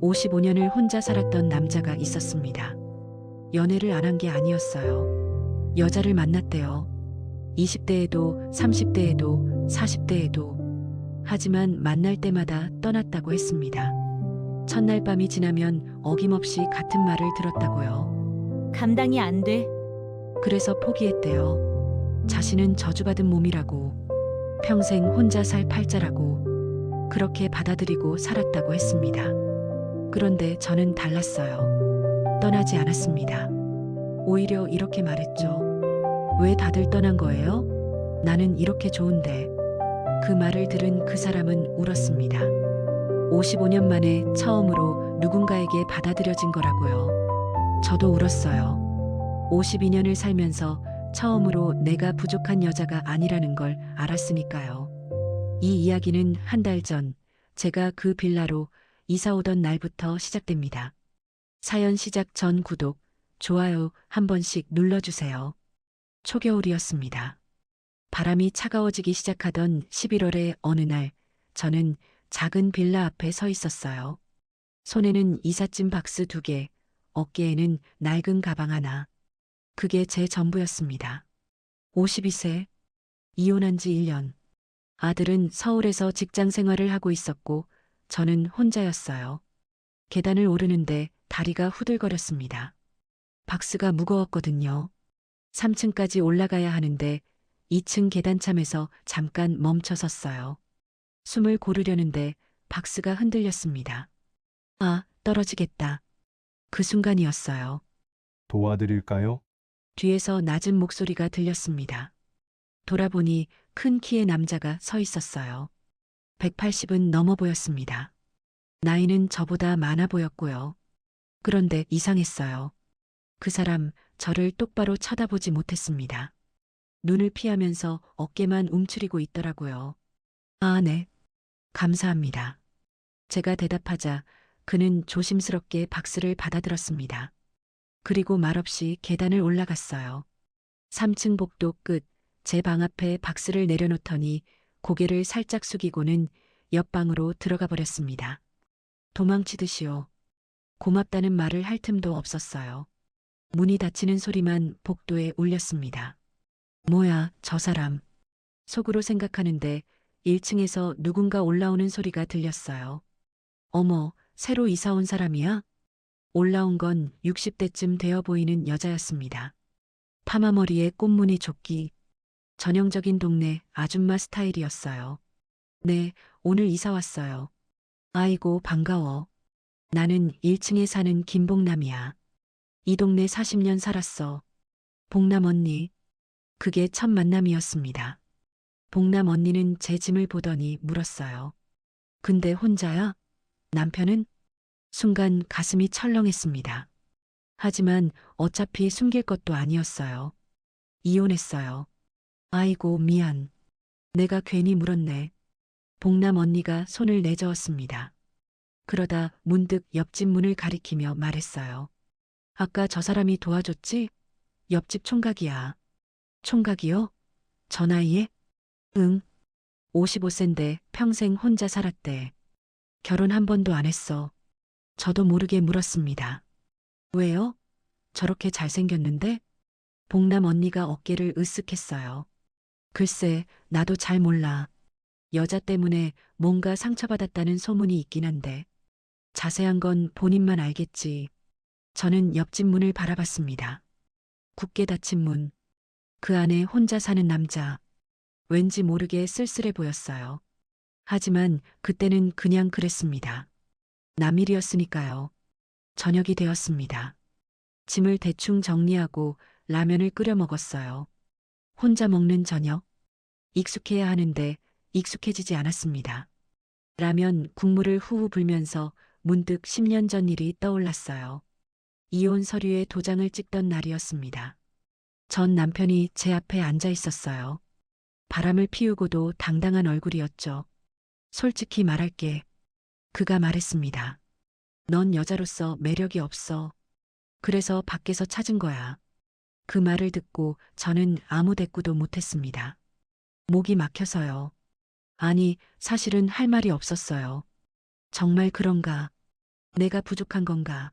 55년을 혼자 살았던 남자가 있었습니다. 연애를 안 한 게 아니었어요. 여자를 만났대요. 20대에도, 30대에도, 40대에도. 하지만 만날 때마다 떠났다고 했습니다. 첫날 밤이 지나면 어김없이 같은 말을 들었다고요. 감당이 안 돼. 그래서 포기했대요. 자신은 저주받은 몸이라고, 평생 혼자 살 팔자라고, 그렇게 받아들이고 살았다고 했습니다. 그런데 저는 달랐어요. 떠나지 않았습니다. 오히려 이렇게 말했죠. 왜 다들 떠난 거예요? 나는 이렇게 좋은데. 그 말을 들은 그 사람은 울었습니다. 55년 만에 처음으로 누군가에게 받아들여진 거라고요. 저도 울었어요. 52년을 살면서 처음으로 내가 부족한 여자가 아니라는 걸 알았으니까요. 이 이야기는 한 달 전 제가 그 빌라로 이사 오던 날부터 시작됩니다. 사연 시작 전 구독, 좋아요 한 번씩 눌러주세요. 초겨울이었습니다. 바람이 차가워지기 시작하던 11월의 어느 날, 저는 작은 빌라 앞에 서 있었어요. 손에는 이삿짐 박스 2개, 어깨에는 낡은 가방 하나. 그게 제 전부였습니다. 52세, 이혼한 지 1년. 아들은 서울에서 직장 생활을 하고 있었고, 저는 혼자였어요. 계단을 오르는데 다리가 후들거렸습니다. 박스가 무거웠거든요. 3층까지 올라가야 하는데 2층 계단참에서 잠깐 멈춰 섰어요. 숨을 고르려는데 박스가 흔들렸습니다. 아, 떨어지겠다. 그 순간이었어요. 도와드릴까요? 뒤에서 낮은 목소리가 들렸습니다. 돌아보니 큰 키의 남자가 서 있었어요. 180은 넘어 보였습니다. 나이는 저보다 많아 보였고요. 그런데 이상했어요. 그 사람 저를 똑바로 쳐다보지 못했습니다. 눈을 피하면서 어깨만 움츠리고 있더라고요. 아, 네. 감사합니다. 제가 대답하자 그는 조심스럽게 박스를 받아들었습니다. 그리고 말없이 계단을 올라갔어요. 3층 복도 끝, 제 방 앞에 박스를 내려놓더니 고개를 살짝 숙이고는 옆방으로 들어가 버렸습니다. 도망치듯이요. 고맙다는 말을 할 틈도 없었어요. 문이 닫히는 소리만 복도에 울렸습니다. 뭐야, 저 사람. 속으로 생각하는데 1층에서 누군가 올라오는 소리가 들렸어요. 어머, 새로 이사 온 사람이야? 올라온 건 60대쯤 되어 보이는 여자였습니다. 파마머리에 꽃무늬 조끼. 전형적인 동네 아줌마 스타일이었어요. 네, 오늘 이사 왔어요. 아이고, 반가워. 나는 1층에 사는 김복남이야. 이 동네 40년 살았어. 복남 언니. 그게 첫 만남이었습니다. 복남 언니는 제 짐을 보더니 물었어요. 근데 혼자야? 남편은? 순간 가슴이 철렁했습니다. 하지만 어차피 숨길 것도 아니었어요. 이혼했어요. 아이고, 미안. 내가 괜히 물었네. 복남 언니가 손을 내저었습니다. 그러다 문득 옆집 문을 가리키며 말했어요. 아까 저 사람이 도와줬지? 옆집 총각이야. 총각이요? 저 나이에? 응. 55세인데 평생 혼자 살았대. 결혼 한 번도 안 했어. 저도 모르게 물었습니다. 왜요? 저렇게 잘생겼는데? 복남 언니가 어깨를 으쓱했어요. 글쎄, 나도 잘 몰라. 여자 때문에 뭔가 상처받았다는 소문이 있긴 한데. 자세한 건 본인만 알겠지. 저는 옆집 문을 바라봤습니다. 굳게 닫힌 문. 그 안에 혼자 사는 남자. 왠지 모르게 쓸쓸해 보였어요. 하지만 그때는 그냥 그랬습니다. 남일이었으니까요. 저녁이 되었습니다. 짐을 대충 정리하고 라면을 끓여 먹었어요. 혼자 먹는 저녁. 익숙해야 하는데 익숙해지지 않았습니다. 라면 국물을 후후 불면서 문득 10년 전 일이 떠올랐어요. 이혼 서류에 도장을 찍던 날이었습니다. 전 남편이 제 앞에 앉아 있었어요. 바람을 피우고도 당당한 얼굴이었죠. 솔직히 말할게. 그가 말했습니다. 넌 여자로서 매력이 없어. 그래서 밖에서 찾은 거야. 그 말을 듣고 저는 아무 대꾸도 못했습니다. 목이 막혀서요. 아니, 사실은 할 말이 없었어요. 정말 그런가? 내가 부족한 건가?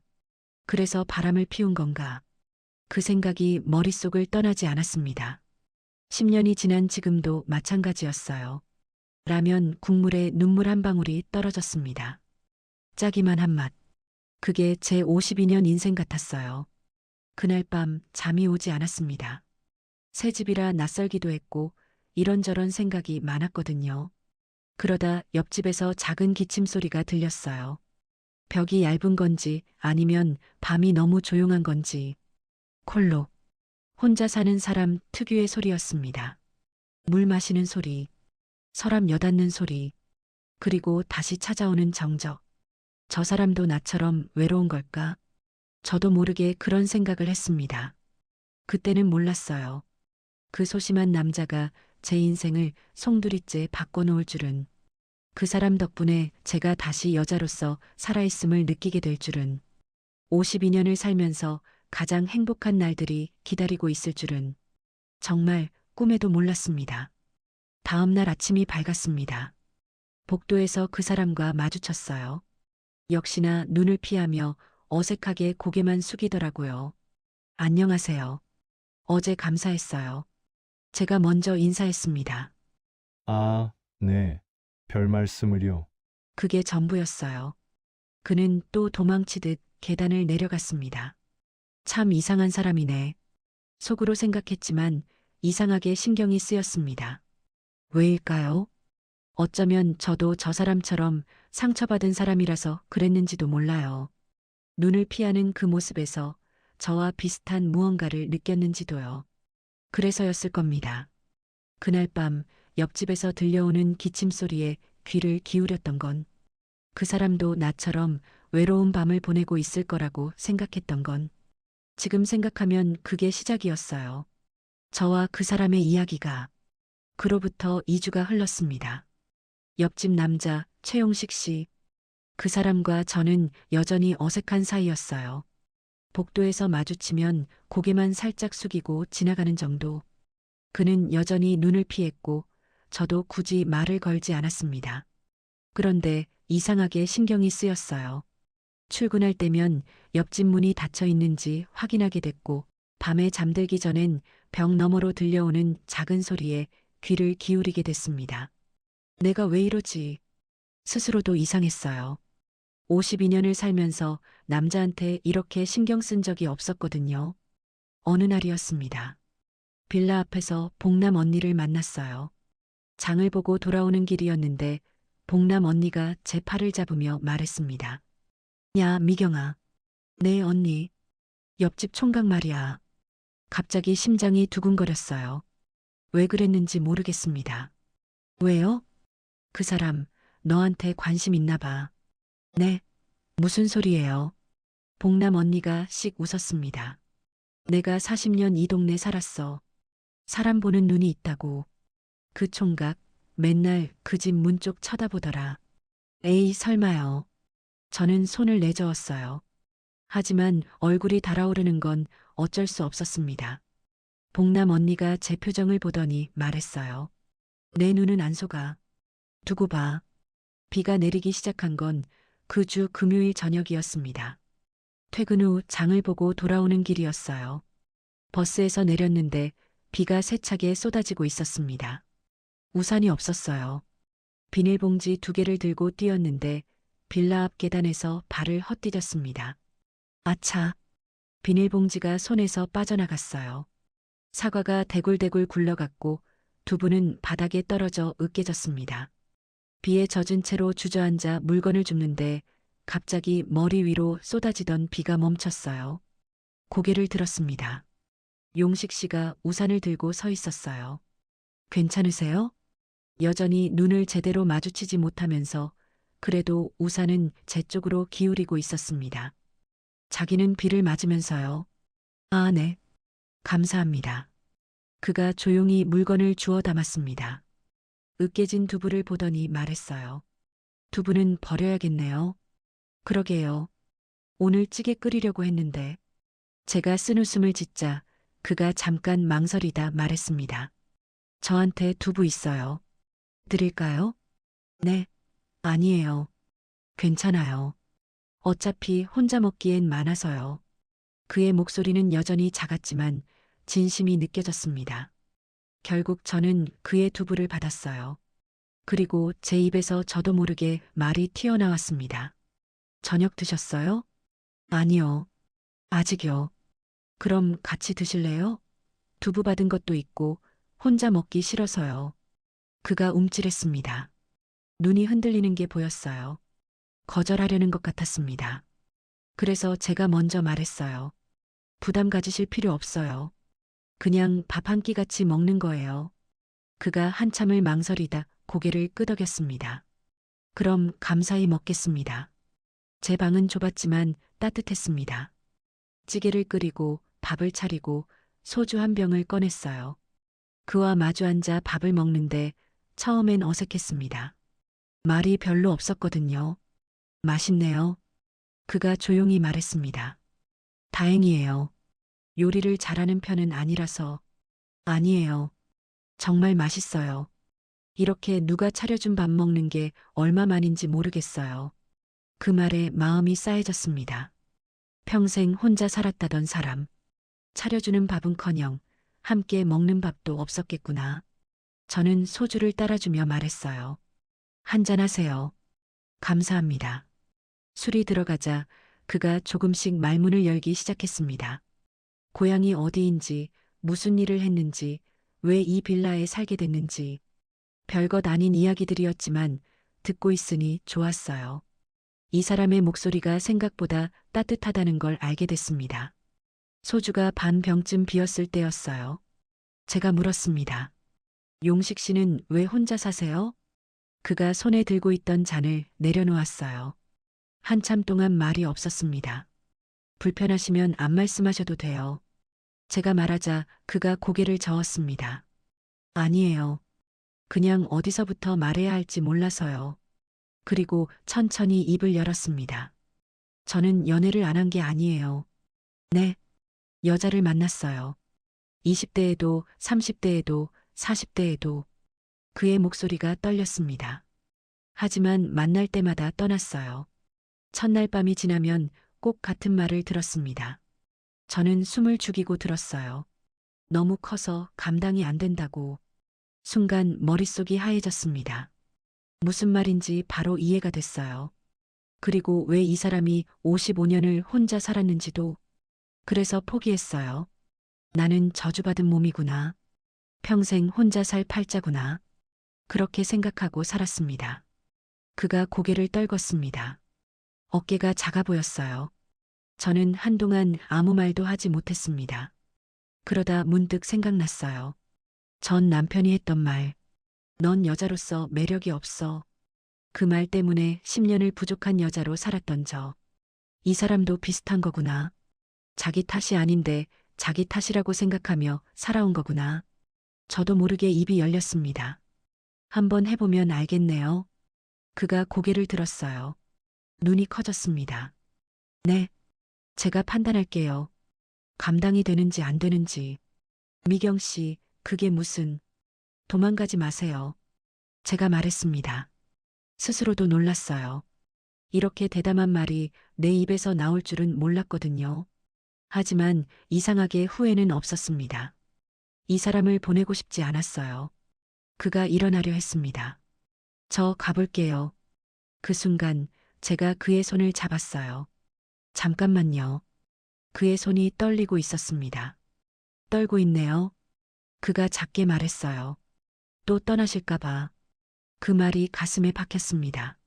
그래서 바람을 피운 건가? 그 생각이 머릿속을 떠나지 않았습니다. 10년이 지난 지금도 마찬가지였어요. 라면 국물에 눈물 한 방울이 떨어졌습니다. 짜기만 한 맛. 그게 제 52년 인생 같았어요. 그날 밤 잠이 오지 않았습니다. 새 집이라 낯설기도 했고 이런저런 생각이 많았거든요. 그러다 옆집에서 작은 기침 소리가 들렸어요. 벽이 얇은 건지 아니면 밤이 너무 조용한 건지. 콜록. 혼자 사는 사람 특유의 소리였습니다. 물 마시는 소리, 서랍 여닫는 소리, 그리고 다시 찾아오는 정적. 저 사람도 나처럼 외로운 걸까? 저도 모르게 그런 생각을 했습니다. 그때는 몰랐어요. 그 소심한 남자가 제 인생을 송두리째 바꿔놓을 줄은. 그 사람 덕분에 제가 다시 여자로서 살아있음을 느끼게 될 줄은. 52년을 살면서 가장 행복한 날들이 기다리고 있을 줄은. 정말 꿈에도 몰랐습니다. 다음 날 아침이 밝았습니다. 복도에서 그 사람과 마주쳤어요. 역시나 눈을 피하며 어색하게 고개만 숙이더라고요. 안녕하세요. 어제 감사했어요. 제가 먼저 인사했습니다. 아, 네. 별 말씀을요. 그게 전부였어요. 그는 또 도망치듯 계단을 내려갔습니다. 참 이상한 사람이네. 속으로 생각했지만 이상하게 신경이 쓰였습니다. 왜일까요? 어쩌면 저도 저 사람처럼 상처받은 사람이라서 그랬는지도 몰라요. 눈을 피하는 그 모습에서 저와 비슷한 무언가를 느꼈는지도요. 그래서였을 겁니다. 그날 밤 옆집에서 들려오는 기침 소리에 귀를 기울였던 건 그 사람도 나처럼 외로운 밤을 보내고 있을 거라고 생각했던 건 지금 생각하면 그게 시작이었어요. 저와 그 사람의 이야기가. 그로부터 2주가 흘렀습니다. 옆집 남자 최용식 씨. 그 사람과 저는 여전히 어색한 사이였어요. 복도에서 마주치면 고개만 살짝 숙이고 지나가는 정도. 그는 여전히 눈을 피했고 저도 굳이 말을 걸지 않았습니다. 그런데 이상하게 신경이 쓰였어요. 출근할 때면 옆집 문이 닫혀 있는지 확인하게 됐고 밤에 잠들기 전엔 벽 너머로 들려오는 작은 소리에 귀를 기울이게 됐습니다. 내가 왜 이러지? 스스로도 이상했어요. 52년을 살면서 남자한테 이렇게 신경 쓴 적이 없었거든요. 어느 날이었습니다. 빌라 앞에서 봉남 언니를 만났어요. 장을 보고 돌아오는 길이었는데 봉남 언니가 제 팔을 잡으며 말했습니다. 야, 미경아. 네, 언니. 옆집 총각 말이야. 갑자기 심장이 두근거렸어요. 왜 그랬는지 모르겠습니다. 왜요? 그 사람, 너한테 관심 있나 봐. 네. 무슨 소리예요? 봉남 언니가 씩 웃었습니다. 내가 40년 이 동네 살았어. 사람 보는 눈이 있다고. 그 총각, 맨날 그 집 문 쪽 쳐다보더라. 에이, 설마요. 저는 손을 내저었어요. 하지만 얼굴이 달아오르는 건 어쩔 수 없었습니다. 봉남 언니가 제 표정을 보더니 말했어요. 내 눈은 안 속아. 두고 봐. 비가 내리기 시작한 건 그 주 금요일 저녁이었습니다. 퇴근 후 장을 보고 돌아오는 길이었어요. 버스에서 내렸는데 비가 세차게 쏟아지고 있었습니다. 우산이 없었어요. 비닐봉지 2개를 들고 뛰었는데 빌라 앞 계단에서 발을 헛디뎠습니다. 아차! 비닐봉지가 손에서 빠져나갔어요. 사과가 대굴대굴 굴러갔고 두부는 바닥에 떨어져 으깨졌습니다. 비에 젖은 채로 주저앉아 물건을 줍는데 갑자기 머리 위로 쏟아지던 비가 멈췄어요. 고개를 들었습니다. 용식 씨가 우산을 들고 서 있었어요. 괜찮으세요? 여전히 눈을 제대로 마주치지 못하면서 그래도 우산은 제 쪽으로 기울이고 있었습니다. 자기는 비를 맞으면서요. 아, 네. 감사합니다. 그가 조용히 물건을 주워 담았습니다. 으깨진 두부를 보더니 말했어요. 두부는 버려야겠네요. 그러게요. 오늘 찌개 끓이려고 했는데. 제가 쓴웃음을 짓자 그가 잠깐 망설이다 말했습니다. 저한테 두부 있어요. 드릴까요? 네. 아니에요. 괜찮아요. 어차피 혼자 먹기엔 많아서요. 그의 목소리는 여전히 작았지만 진심이 느껴졌습니다. 결국 저는 그의 두부를 받았어요. 그리고 제 입에서 저도 모르게 말이 튀어나왔습니다. 저녁 드셨어요? 아니요. 아직요. 그럼 같이 드실래요? 두부 받은 것도 있고 혼자 먹기 싫어서요. 그가 움찔했습니다. 눈이 흔들리는 게 보였어요. 거절하려는 것 같았습니다. 그래서 제가 먼저 말했어요. 부담 가지실 필요 없어요. 그냥 밥 한 끼 같이 먹는 거예요. 그가 한참을 망설이다 고개를 끄덕였습니다. 그럼 감사히 먹겠습니다. 제 방은 좁았지만 따뜻했습니다. 찌개를 끓이고 밥을 차리고 소주 한 병을 꺼냈어요. 그와 마주 앉아 밥을 먹는데 처음엔 어색했습니다. 말이 별로 없었거든요. 맛있네요. 그가 조용히 말했습니다. 다행이에요. 요리를 잘하는 편은 아니라서. 아니에요. 정말 맛있어요. 이렇게 누가 차려준 밥 먹는 게 얼마만인지 모르겠어요. 그 말에 마음이 싸해졌습니다. 평생 혼자 살았다던 사람. 차려주는 밥은커녕 함께 먹는 밥도 없었겠구나. 저는 소주를 따라주며 말했어요. 한잔하세요. 감사합니다. 술이 들어가자 그가 조금씩 말문을 열기 시작했습니다. 고향이 어디인지, 무슨 일을 했는지, 왜 이 빌라에 살게 됐는지, 별것 아닌 이야기들이었지만 듣고 있으니 좋았어요. 이 사람의 목소리가 생각보다 따뜻하다는 걸 알게 됐습니다. 소주가 반 병쯤 비었을 때였어요. 제가 물었습니다. 용식 씨는 왜 혼자 사세요? 그가 손에 들고 있던 잔을 내려놓았어요. 한참 동안 말이 없었습니다. 불편하시면 안 말씀하셔도 돼요. 제가 말하자 그가 고개를 저었습니다. 아니에요. 그냥 어디서부터 말해야 할지 몰라서요. 그리고 천천히 입을 열었습니다. 저는 연애를 안 한 게 아니에요. 네, 여자를 만났어요. 20대에도 30대에도 40대에도 그의 목소리가 떨렸습니다. 하지만 만날 때마다 떠났어요. 첫날 밤이 지나면 꼭 같은 말을 들었습니다. 저는 숨을 죽이고 들었어요. 너무 커서 감당이 안 된다고. 순간 머릿속이 하얘졌습니다. 무슨 말인지 바로 이해가 됐어요. 그리고 왜 이 사람이 55년을 혼자 살았는지도. 그래서 포기했어요. 나는 저주받은 몸이구나. 평생 혼자 살 팔자구나. 그렇게 생각하고 살았습니다. 그가 고개를 떨궜습니다. 어깨가 작아 보였어요. 저는 한동안 아무 말도 하지 못했습니다. 그러다 문득 생각났어요. 전 남편이 했던 말. 넌 여자로서 매력이 없어. 그 말 때문에 10년을 부족한 여자로 살았던 저. 이 사람도 비슷한 거구나. 자기 탓이 아닌데 자기 탓이라고 생각하며 살아온 거구나. 저도 모르게 입이 열렸습니다. 한번 해보면 알겠네요. 그가 고개를 들었어요. 눈이 커졌습니다. 네, 제가 판단할게요. 감당이 되는지 안 되는지. 미경 씨, 그게 무슨. 도망가지 마세요. 제가 말했습니다. 스스로도 놀랐어요. 이렇게 대담한 말이 내 입에서 나올 줄은 몰랐거든요. 하지만 이상하게 후회는 없었습니다. 이 사람을 보내고 싶지 않았어요. 그가 일어나려 했습니다. 저 가볼게요. 그 순간 제가 그의 손을 잡았어요. 잠깐만요. 그의 손이 떨리고 있었습니다. 떨고 있네요. 그가 작게 말했어요. 또 떠나실까봐. 그 말이 가슴에 박혔습니다.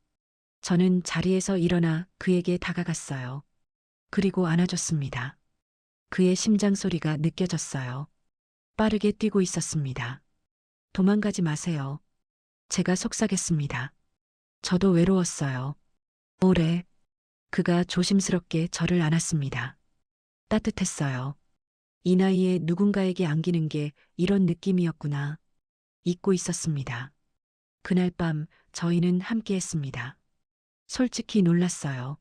저는 자리에서 일어나 그에게 다가갔어요. 그리고 안아줬습니다. 그의 심장 소리가 느껴졌어요. 빠르게 뛰고 있었습니다. 도망가지 마세요. 제가 속삭였습니다. 저도 외로웠어요. 오래. 그가 조심스럽게 저를 안았습니다. 따뜻했어요. 이 나이에 누군가에게 안기는 게 이런 느낌이었구나. 잊고 있었습니다. 그날 밤 저희는 함께했습니다. 솔직히 놀랐어요.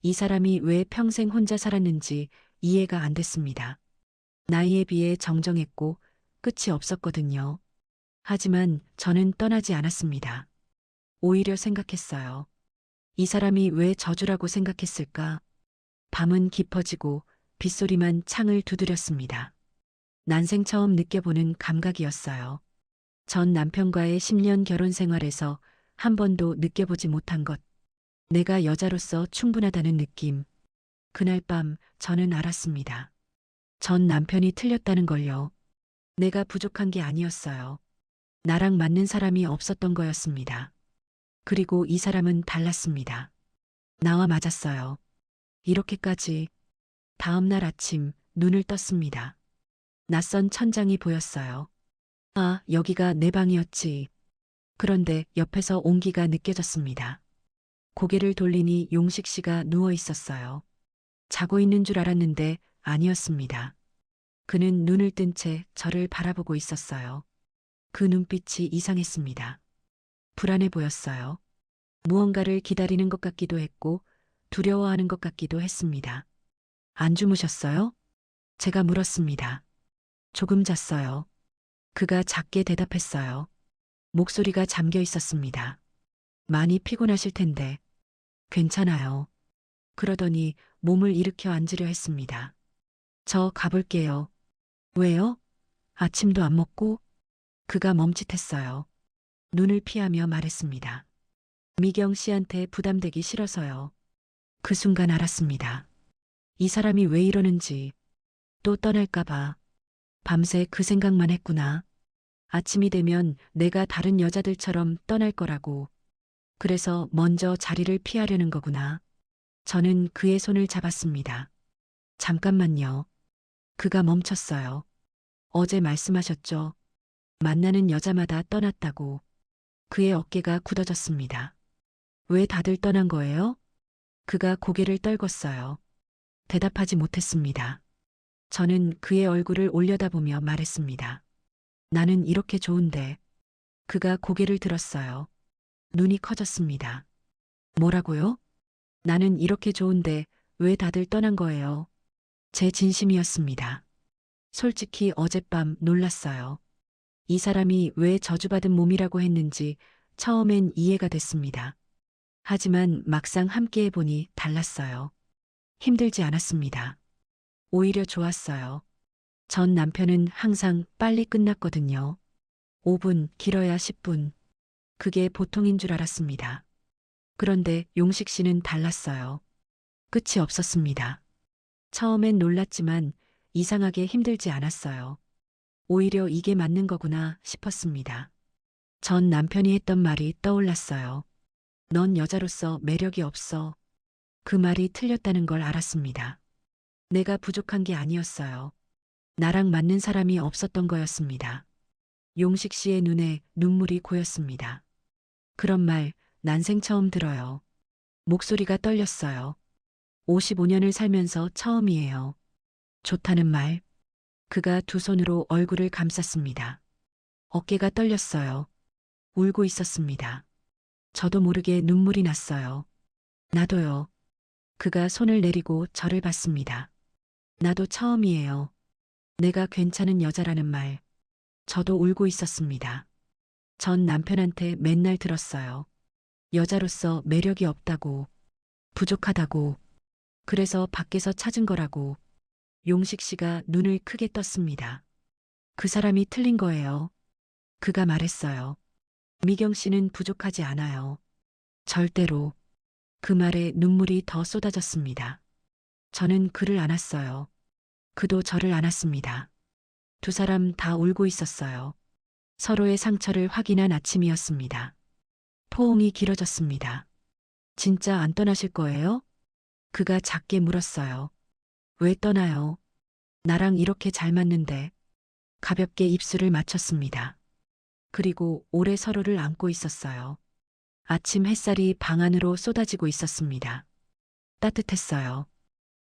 이 사람이 왜 평생 혼자 살았는지 이해가 안 됐습니다. 나이에 비해 정정했고 끝이 없었거든요. 하지만 저는 떠나지 않았습니다. 오히려 생각했어요. 이 사람이 왜 저주라고 생각했을까? 밤은 깊어지고 빗소리만 창을 두드렸습니다. 난생 처음 느껴보는 감각이었어요. 전 남편과의 10년 결혼 생활에서 한 번도 느껴보지 못한 것. 내가 여자로서 충분하다는 느낌. 그날 밤 저는 알았습니다. 전 남편이 틀렸다는 걸요. 내가 부족한 게 아니었어요. 나랑 맞는 사람이 없었던 거였습니다. 그리고 이 사람은 달랐습니다. 나와 맞았어요. 이렇게까지. 다음 날 아침 눈을 떴습니다. 낯선 천장이 보였어요. 아, 여기가 내 방이었지. 그런데 옆에서 온기가 느껴졌습니다. 고개를 돌리니 용식 씨가 누워 있었어요. 자고 있는 줄 알았는데 아니었습니다. 그는 눈을 뜬 채 저를 바라보고 있었어요. 그 눈빛이 이상했습니다. 불안해 보였어요. 무언가를 기다리는 것 같기도 했고 두려워하는 것 같기도 했습니다. 안 주무셨어요? 제가 물었습니다. 조금 잤어요. 그가 작게 대답했어요. 목소리가 잠겨 있었습니다. 많이 피곤하실 텐데. 괜찮아요. 그러더니 몸을 일으켜 앉으려 했습니다. 저 가볼게요. 왜요? 아침도 안 먹고? 그가 멈칫했어요. 눈을 피하며 말했습니다. 미경 씨한테 부담되기 싫어서요. 그 순간 알았습니다. 이 사람이 왜 이러는지, 또 떠날까봐. 밤새 그 생각만 했구나. 아침이 되면 내가 다른 여자들처럼 떠날 거라고. 그래서 먼저 자리를 피하려는 거구나. 저는 그의 손을 잡았습니다. 잠깐만요. 그가 멈췄어요. 어제 말씀하셨죠? 만나는 여자마다 떠났다고. 그의 어깨가 굳어졌습니다. 왜 다들 떠난 거예요? 그가 고개를 떨궜어요. 대답하지 못했습니다. 저는 그의 얼굴을 올려다보며 말했습니다. 나는 이렇게 좋은데. 그가 고개를 들었어요. 눈이 커졌습니다. 뭐라고요? 나는 이렇게 좋은데 왜 다들 떠난 거예요? 제 진심이었습니다. 솔직히 어젯밤 놀랐어요. 이 사람이 왜 저주받은 몸이라고 했는지 처음엔 이해가 됐습니다. 하지만 막상 함께 해보니 달랐어요. 힘들지 않았습니다. 오히려 좋았어요. 전 남편은 항상 빨리 끝났거든요. 5분, 길어야 10분. 그게 보통인 줄 알았습니다. 그런데 용식 씨는 달랐어요. 끝이 없었습니다. 처음엔 놀랐지만 이상하게 힘들지 않았어요. 오히려 이게 맞는 거구나 싶었습니다. 전 남편이 했던 말이 떠올랐어요. 넌 여자로서 매력이 없어. 그 말이 틀렸다는 걸 알았습니다. 내가 부족한 게 아니었어요. 나랑 맞는 사람이 없었던 거였습니다. 용식 씨의 눈에 눈물이 고였습니다. 그런 말 난생 처음 들어요. 목소리가 떨렸어요. 55년을 살면서 처음이에요. 좋다는 말. 그가 두 손으로 얼굴을 감쌌습니다. 어깨가 떨렸어요. 울고 있었습니다. 저도 모르게 눈물이 났어요. 나도요. 그가 손을 내리고 저를 봤습니다. 나도 처음이에요. 내가 괜찮은 여자라는 말. 저도 울고 있었습니다. 전 남편한테 맨날 들었어요. 여자로서 매력이 없다고, 부족하다고, 그래서 밖에서 찾은 거라고. 용식 씨가 눈을 크게 떴습니다. 그 사람이 틀린 거예요. 그가 말했어요. 미경 씨는 부족하지 않아요. 절대로. 그 말에 눈물이 더 쏟아졌습니다. 저는 그를 안았어요. 그도 저를 안았습니다. 두 사람 다 울고 있었어요. 서로의 상처를 확인한 아침이었습니다. 포옹이 길어졌습니다. 진짜 안 떠나실 거예요? 그가 작게 물었어요. 왜 떠나요? 나랑 이렇게 잘 맞는데. 가볍게 입술을 맞췄습니다. 그리고 오래 서로를 안고 있었어요. 아침 햇살이 방 안으로 쏟아지고 있었습니다. 따뜻했어요.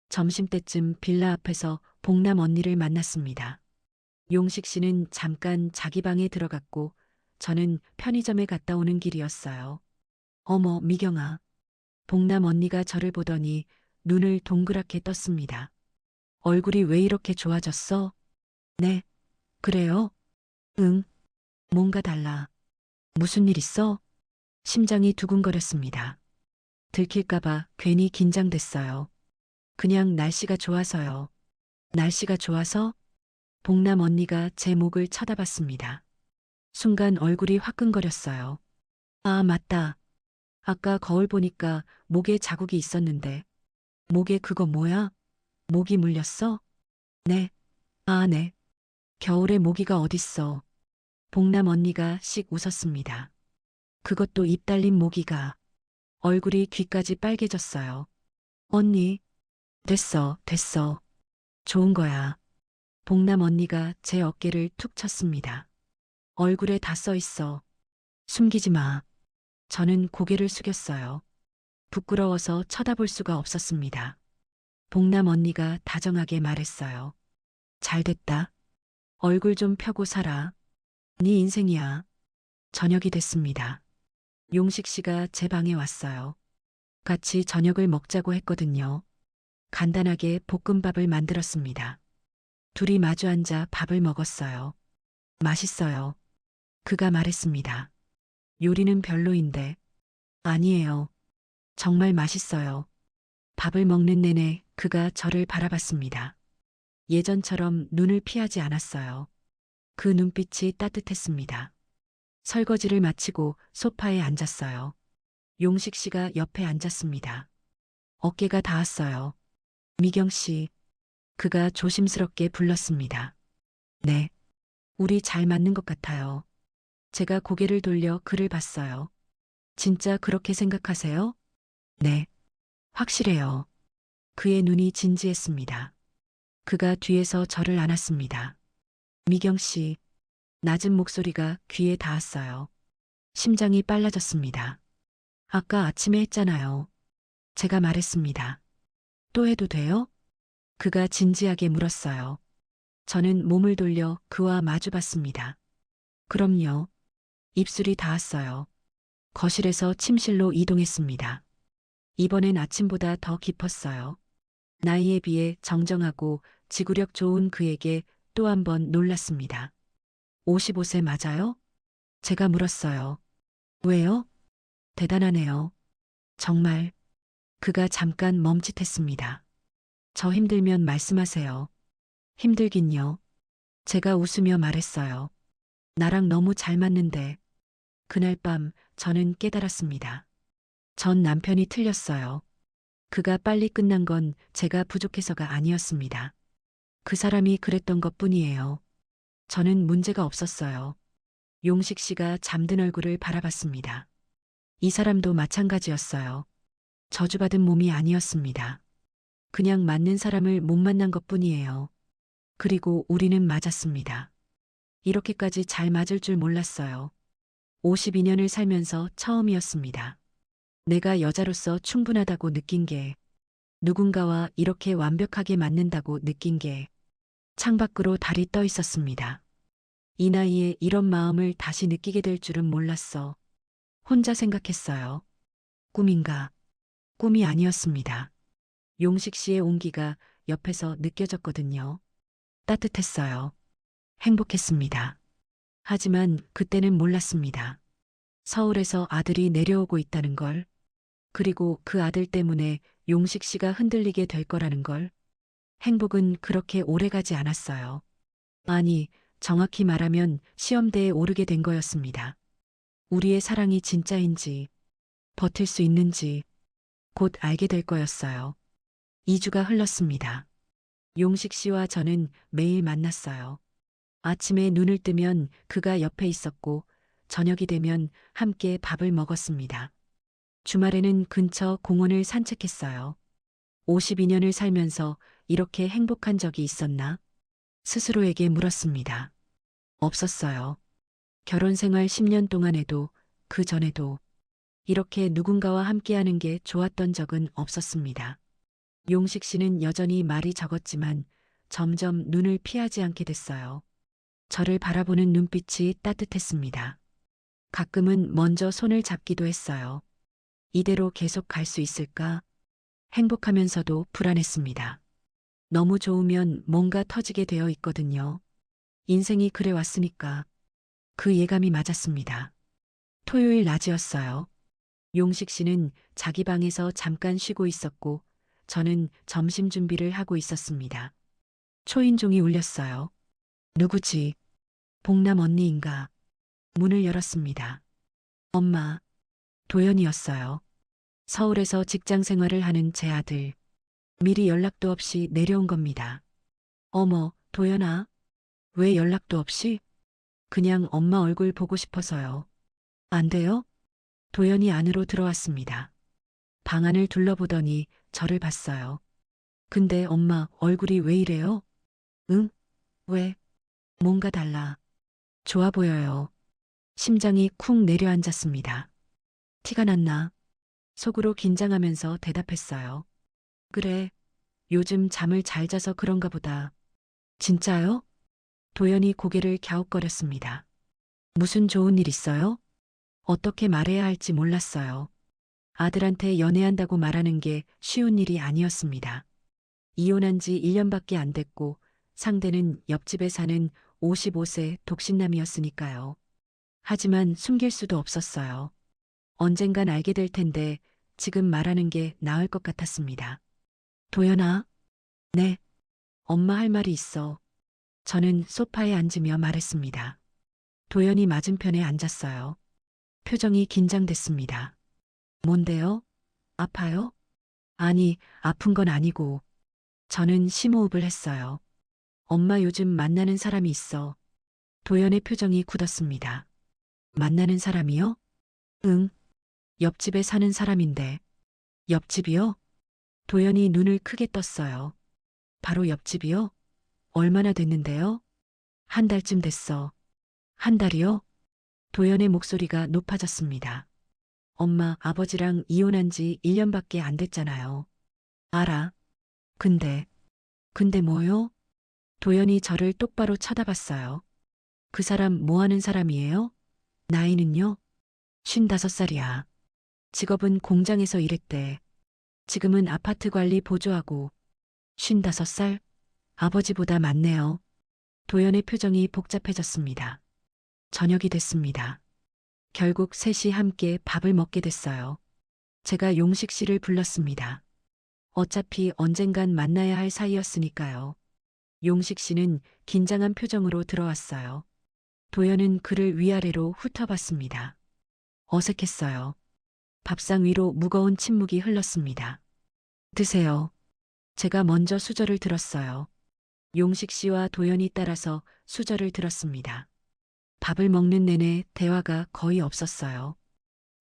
점심때쯤 빌라 앞에서 봉남 언니를 만났습니다. 용식 씨는 잠깐 자기 방에 들어갔고 저는 편의점에 갔다 오는 길이었어요. 어머, 미경아. 봉남 언니가 저를 보더니 눈을 동그랗게 떴습니다. 얼굴이 왜 이렇게 좋아졌어? 네, 그래요? 응, 뭔가 달라. 무슨 일 있어? 심장이 두근거렸습니다. 들킬까봐 괜히 긴장됐어요. 그냥 날씨가 좋아서요. 날씨가 좋아서? 봉남 언니가 제 목을 쳐다봤습니다. 순간 얼굴이 화끈거렸어요. 아, 맞다. 아까 거울 보니까 목에 자국이 있었는데. 목에 그거 뭐야? 모기 물렸어? 네. 아, 네. 겨울에 모기가 어딨어. 봉남 언니가 씩 웃었습니다. 그것도 입 달린 모기가. 얼굴이 귀까지 빨개졌어요. 언니, 됐어, 됐어. 좋은 거야. 봉남 언니가 제 어깨를 툭 쳤습니다. 얼굴에 다 써 있어. 숨기지 마. 저는 고개를 숙였어요. 부끄러워서 쳐다볼 수가 없었습니다. 봉남 언니가 다정하게 말했어요. 잘 됐다. 얼굴 좀 펴고 살아. 네 인생이야. 저녁이 됐습니다. 용식 씨가 제 방에 왔어요. 같이 저녁을 먹자고 했거든요. 간단하게 볶음밥을 만들었습니다. 둘이 마주 앉아 밥을 먹었어요. 맛있어요. 그가 말했습니다. 요리는 별로인데. 아니에요. 정말 맛있어요. 밥을 먹는 내내 그가 저를 바라봤습니다. 예전처럼 눈을 피하지 않았어요. 그 눈빛이 따뜻했습니다. 설거지를 마치고 소파에 앉았어요. 용식 씨가 옆에 앉았습니다. 어깨가 닿았어요. 미경 씨, 그가 조심스럽게 불렀습니다. 네, 우리 잘 맞는 것 같아요. 제가 고개를 돌려 그를 봤어요. 진짜 그렇게 생각하세요? 네, 확실해요. 그의 눈이 진지했습니다. 그가 뒤에서 저를 안았습니다. 미경 씨, 낮은 목소리가 귀에 닿았어요. 심장이 빨라졌습니다. 아까 아침에 했잖아요. 제가 말했습니다. 또 해도 돼요? 그가 진지하게 물었어요. 저는 몸을 돌려 그와 마주봤습니다. 그럼요. 입술이 닿았어요. 거실에서 침실로 이동했습니다. 이번엔 아침보다 더 깊었어요. 나이에 비해 정정하고 지구력 좋은 그에게 또 한 번 놀랐습니다. 55세 맞아요? 제가 물었어요. 왜요? 대단하네요. 정말. 그가 잠깐 멈칫했습니다. 저 힘들면 말씀하세요. 힘들긴요. 제가 웃으며 말했어요. 나랑 너무 잘 맞는데. 그날 밤 저는 깨달았습니다. 전 남편이 틀렸어요. 그가 빨리 끝난 건 제가 부족해서가 아니었습니다. 그 사람이 그랬던 것 뿐이에요. 저는 문제가 없었어요. 용식 씨가 잠든 얼굴을 바라봤습니다. 이 사람도 마찬가지였어요. 저주받은 몸이 아니었습니다. 그냥 맞는 사람을 못 만난 것 뿐이에요. 그리고 우리는 맞았습니다. 이렇게까지 잘 맞을 줄 몰랐어요. 52년을 살면서 처음이었습니다. 내가 여자로서 충분하다고 느낀 게, 누군가와 이렇게 완벽하게 맞는다고 느낀 게, 창밖으로 달이 떠 있었습니다. 이 나이에 이런 마음을 다시 느끼게 될 줄은 몰랐어. 혼자 생각했어요. 꿈인가? 꿈이 아니었습니다. 용식 씨의 온기가 옆에서 느껴졌거든요. 따뜻했어요. 행복했습니다. 하지만 그때는 몰랐습니다. 서울에서 아들이 내려오고 있다는 걸, 그리고 그 아들 때문에 용식 씨가 흔들리게 될 거라는 걸. 행복은 그렇게 오래가지 않았어요. 아니, 정확히 말하면 시험대에 오르게 된 거였습니다. 우리의 사랑이 진짜인지, 버틸 수 있는지 곧 알게 될 거였어요. 2주가 흘렀습니다. 용식 씨와 저는 매일 만났어요. 아침에 눈을 뜨면 그가 옆에 있었고, 저녁이 되면 함께 밥을 먹었습니다. 주말에는 근처 공원을 산책했어요. 52년을 살면서 이렇게 행복한 적이 있었나? 스스로에게 물었습니다. 없었어요. 결혼 생활 10년 동안에도, 그 전에도 이렇게 누군가와 함께하는 게 좋았던 적은 없었습니다. 용식 씨는 여전히 말이 적었지만 점점 눈을 피하지 않게 됐어요. 저를 바라보는 눈빛이 따뜻했습니다. 가끔은 먼저 손을 잡기도 했어요. 이대로 계속 갈 수 있을까? 행복하면서도 불안했습니다. 너무 좋으면 뭔가 터지게 되어 있거든요. 인생이 그래 왔으니까. 그 예감이 맞았습니다. 토요일 낮이었어요. 용식 씨는 자기 방에서 잠깐 쉬고 있었고 저는 점심 준비를 하고 있었습니다. 초인종이 울렸어요. 누구지? 복남 언니인가? 문을 열었습니다. 엄마, 도연이었어요. 서울에서 직장 생활을 하는 제 아들. 미리 연락도 없이 내려온 겁니다. 어머, 도연아. 왜 연락도 없이? 그냥 엄마 얼굴 보고 싶어서요. 안 돼요? 도연이 안으로 들어왔습니다. 방 안을 둘러보더니 저를 봤어요. 근데 엄마 얼굴이 왜 이래요? 응? 왜? 뭔가 달라. 좋아 보여요. 심장이 쿵 내려앉았습니다. 티가 났나? 속으로 긴장하면서 대답했어요. 그래, 요즘 잠을 잘 자서 그런가 보다. 진짜요? 도연이 고개를 갸웃거렸습니다. 무슨 좋은 일 있어요? 어떻게 말해야 할지 몰랐어요. 아들한테 연애한다고 말하는 게 쉬운 일이 아니었습니다. 이혼한 지 1년밖에 안 됐고 상대는 옆집에 사는 55세 독신남이었으니까요. 하지만 숨길 수도 없었어요. 언젠간 알게 될 텐데 지금 말하는 게 나을 것 같았습니다. 도연아? 네. 엄마 할 말이 있어. 저는 소파에 앉으며 말했습니다. 도연이 맞은편에 앉았어요. 표정이 긴장됐습니다. 뭔데요? 아파요? 아니, 아픈 건 아니고. 저는 심호흡을 했어요. 엄마 요즘 만나는 사람이 있어. 도연의 표정이 굳었습니다. 만나는 사람이요? 응. 옆집에 사는 사람인데. 옆집이요? 도연이 눈을 크게 떴어요. 바로 옆집이요? 얼마나 됐는데요? 한 달쯤 됐어. 한 달이요? 도연의 목소리가 높아졌습니다. 엄마, 아버지랑 이혼한 지 1년밖에 안 됐잖아요. 알아. 근데 뭐요? 도연이 저를 똑바로 쳐다봤어요. 그 사람 뭐 하는 사람이에요? 나이는요? 55살이야. 직업은 공장에서 일했대. 지금은 아파트 관리 보조하고. 55살? 아버지보다 많네요. 도연의 표정이 복잡해졌습니다. 저녁이 됐습니다. 결국 셋이 함께 밥을 먹게 됐어요. 제가 용식 씨를 불렀습니다. 어차피 언젠간 만나야 할 사이였으니까요. 용식 씨는 긴장한 표정으로 들어왔어요. 도연은 그를 위아래로 훑어봤습니다. 어색했어요. 밥상 위로 무거운 침묵이 흘렀습니다. 드세요. 제가 먼저 수저를 들었어요. 용식 씨와 도연이 따라서 수저를 들었습니다. 밥을 먹는 내내 대화가 거의 없었어요.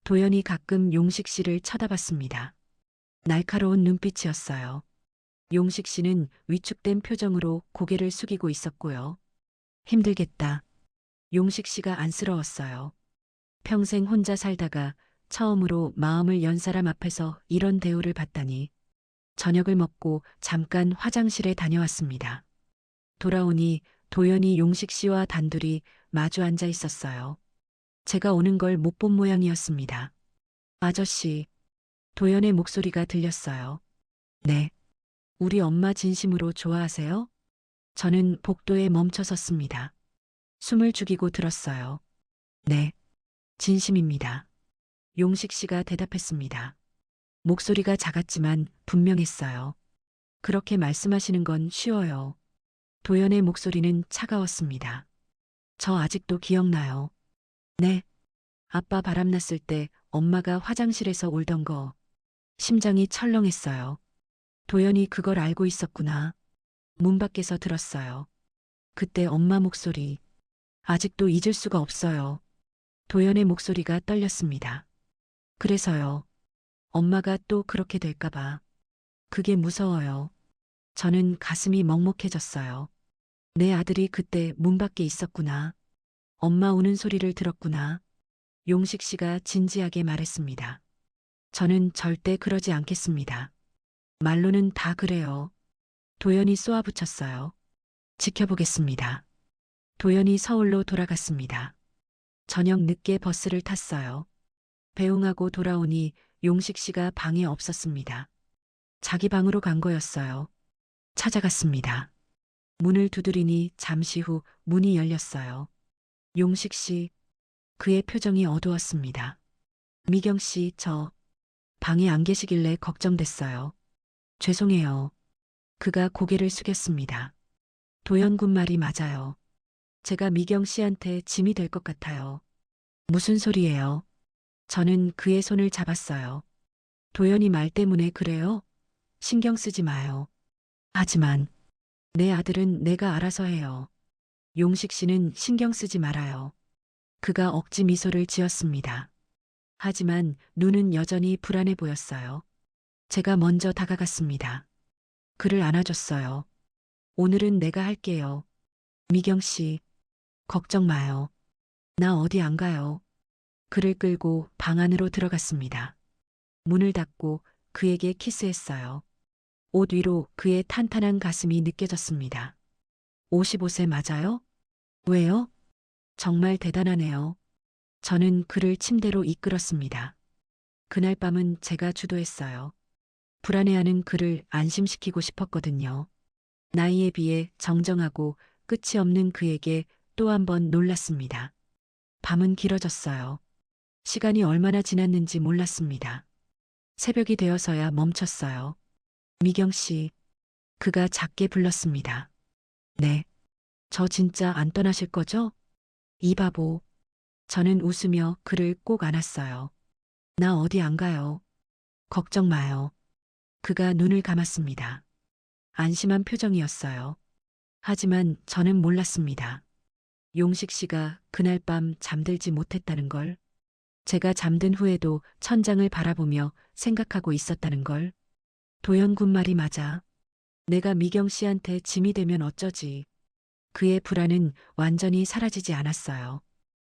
도연이 가끔 용식 씨를 쳐다봤습니다. 날카로운 눈빛이었어요. 용식 씨는 위축된 표정으로 고개를 숙이고 있었고요. 힘들겠다. 용식 씨가 안쓰러웠어요. 평생 혼자 살다가 처음으로 마음을 연 사람 앞에서 이런 대우를 받다니. 저녁을 먹고 잠깐 화장실에 다녀왔습니다. 돌아오니 도연이 용식 씨와 단둘이 마주 앉아 있었어요. 제가 오는 걸 못 본 모양이었습니다. 아저씨, 도연의 목소리가 들렸어요. 네. 우리 엄마 진심으로 좋아하세요? 저는 복도에 멈춰 섰습니다. 숨을 죽이고 들었어요. 네. 진심입니다. 용식 씨가 대답했습니다. 목소리가 작았지만 분명했어요. 그렇게 말씀하시는 건 쉬워요. 도연의 목소리는 차가웠습니다. 저 아직도 기억나요. 네. 아빠 바람났을 때 엄마가 화장실에서 울던 거. 심장이 철렁했어요. 도연이 그걸 알고 있었구나. 문 밖에서 들었어요. 그때 엄마 목소리. 아직도 잊을 수가 없어요. 도연의 목소리가 떨렸습니다. 그래서요. 엄마가 또 그렇게 될까봐. 그게 무서워요. 저는 가슴이 먹먹해졌어요. 내 아들이 그때 문 밖에 있었구나. 엄마 우는 소리를 들었구나. 용식 씨가 진지하게 말했습니다. 저는 절대 그러지 않겠습니다. 말로는 다 그래요. 도연이 쏘아붙였어요. 지켜보겠습니다. 도연이 서울로 돌아갔습니다. 저녁 늦게 버스를 탔어요. 배웅하고 돌아오니 용식 씨가 방에 없었습니다. 자기 방으로 간 거였어요. 찾아갔습니다. 문을 두드리니 잠시 후 문이 열렸어요. 용식 씨, 그의 표정이 어두웠습니다. 미경 씨, 저 방에 안 계시길래 걱정됐어요. 죄송해요. 그가 고개를 숙였습니다. 도연군 말이 맞아요. 제가 미경 씨한테 짐이 될 것 같아요. 무슨 소리예요? 저는 그의 손을 잡았어요. 도연이 말 때문에 그래요? 신경 쓰지 마요. 하지만 내 아들은 내가 알아서 해요. 용식 씨는 신경 쓰지 말아요. 그가 억지 미소를 지었습니다. 하지만 눈은 여전히 불안해 보였어요. 제가 먼저 다가갔습니다. 그를 안아줬어요. 오늘은 내가 할게요. 미경 씨, 걱정 마요. 나 어디 안 가요. 그를 끌고 방 안으로 들어갔습니다. 문을 닫고 그에게 키스했어요. 옷 위로 그의 탄탄한 가슴이 느껴졌습니다. 55세 맞아요? 왜요? 정말 대단하네요. 저는 그를 침대로 이끌었습니다. 그날 밤은 제가 주도했어요. 불안해하는 그를 안심시키고 싶었거든요. 나이에 비해 정정하고 끝이 없는 그에게 또 한 번 놀랐습니다. 밤은 길어졌어요. 시간이 얼마나 지났는지 몰랐습니다. 새벽이 되어서야 멈췄어요. 미경 씨, 그가 작게 불렀습니다. 네, 저 진짜 안 떠나실 거죠? 이 바보. 저는 웃으며 그를 꼭 안았어요. 나 어디 안 가요. 걱정 마요. 그가 눈을 감았습니다. 안심한 표정이었어요. 하지만 저는 몰랐습니다. 용식 씨가 그날 밤 잠들지 못했다는 걸, 제가 잠든 후에도 천장을 바라보며 생각하고 있었다는 걸. 도연군 말이 맞아. 내가 미경 씨한테 짐이 되면 어쩌지. 그의 불안은 완전히 사라지지 않았어요.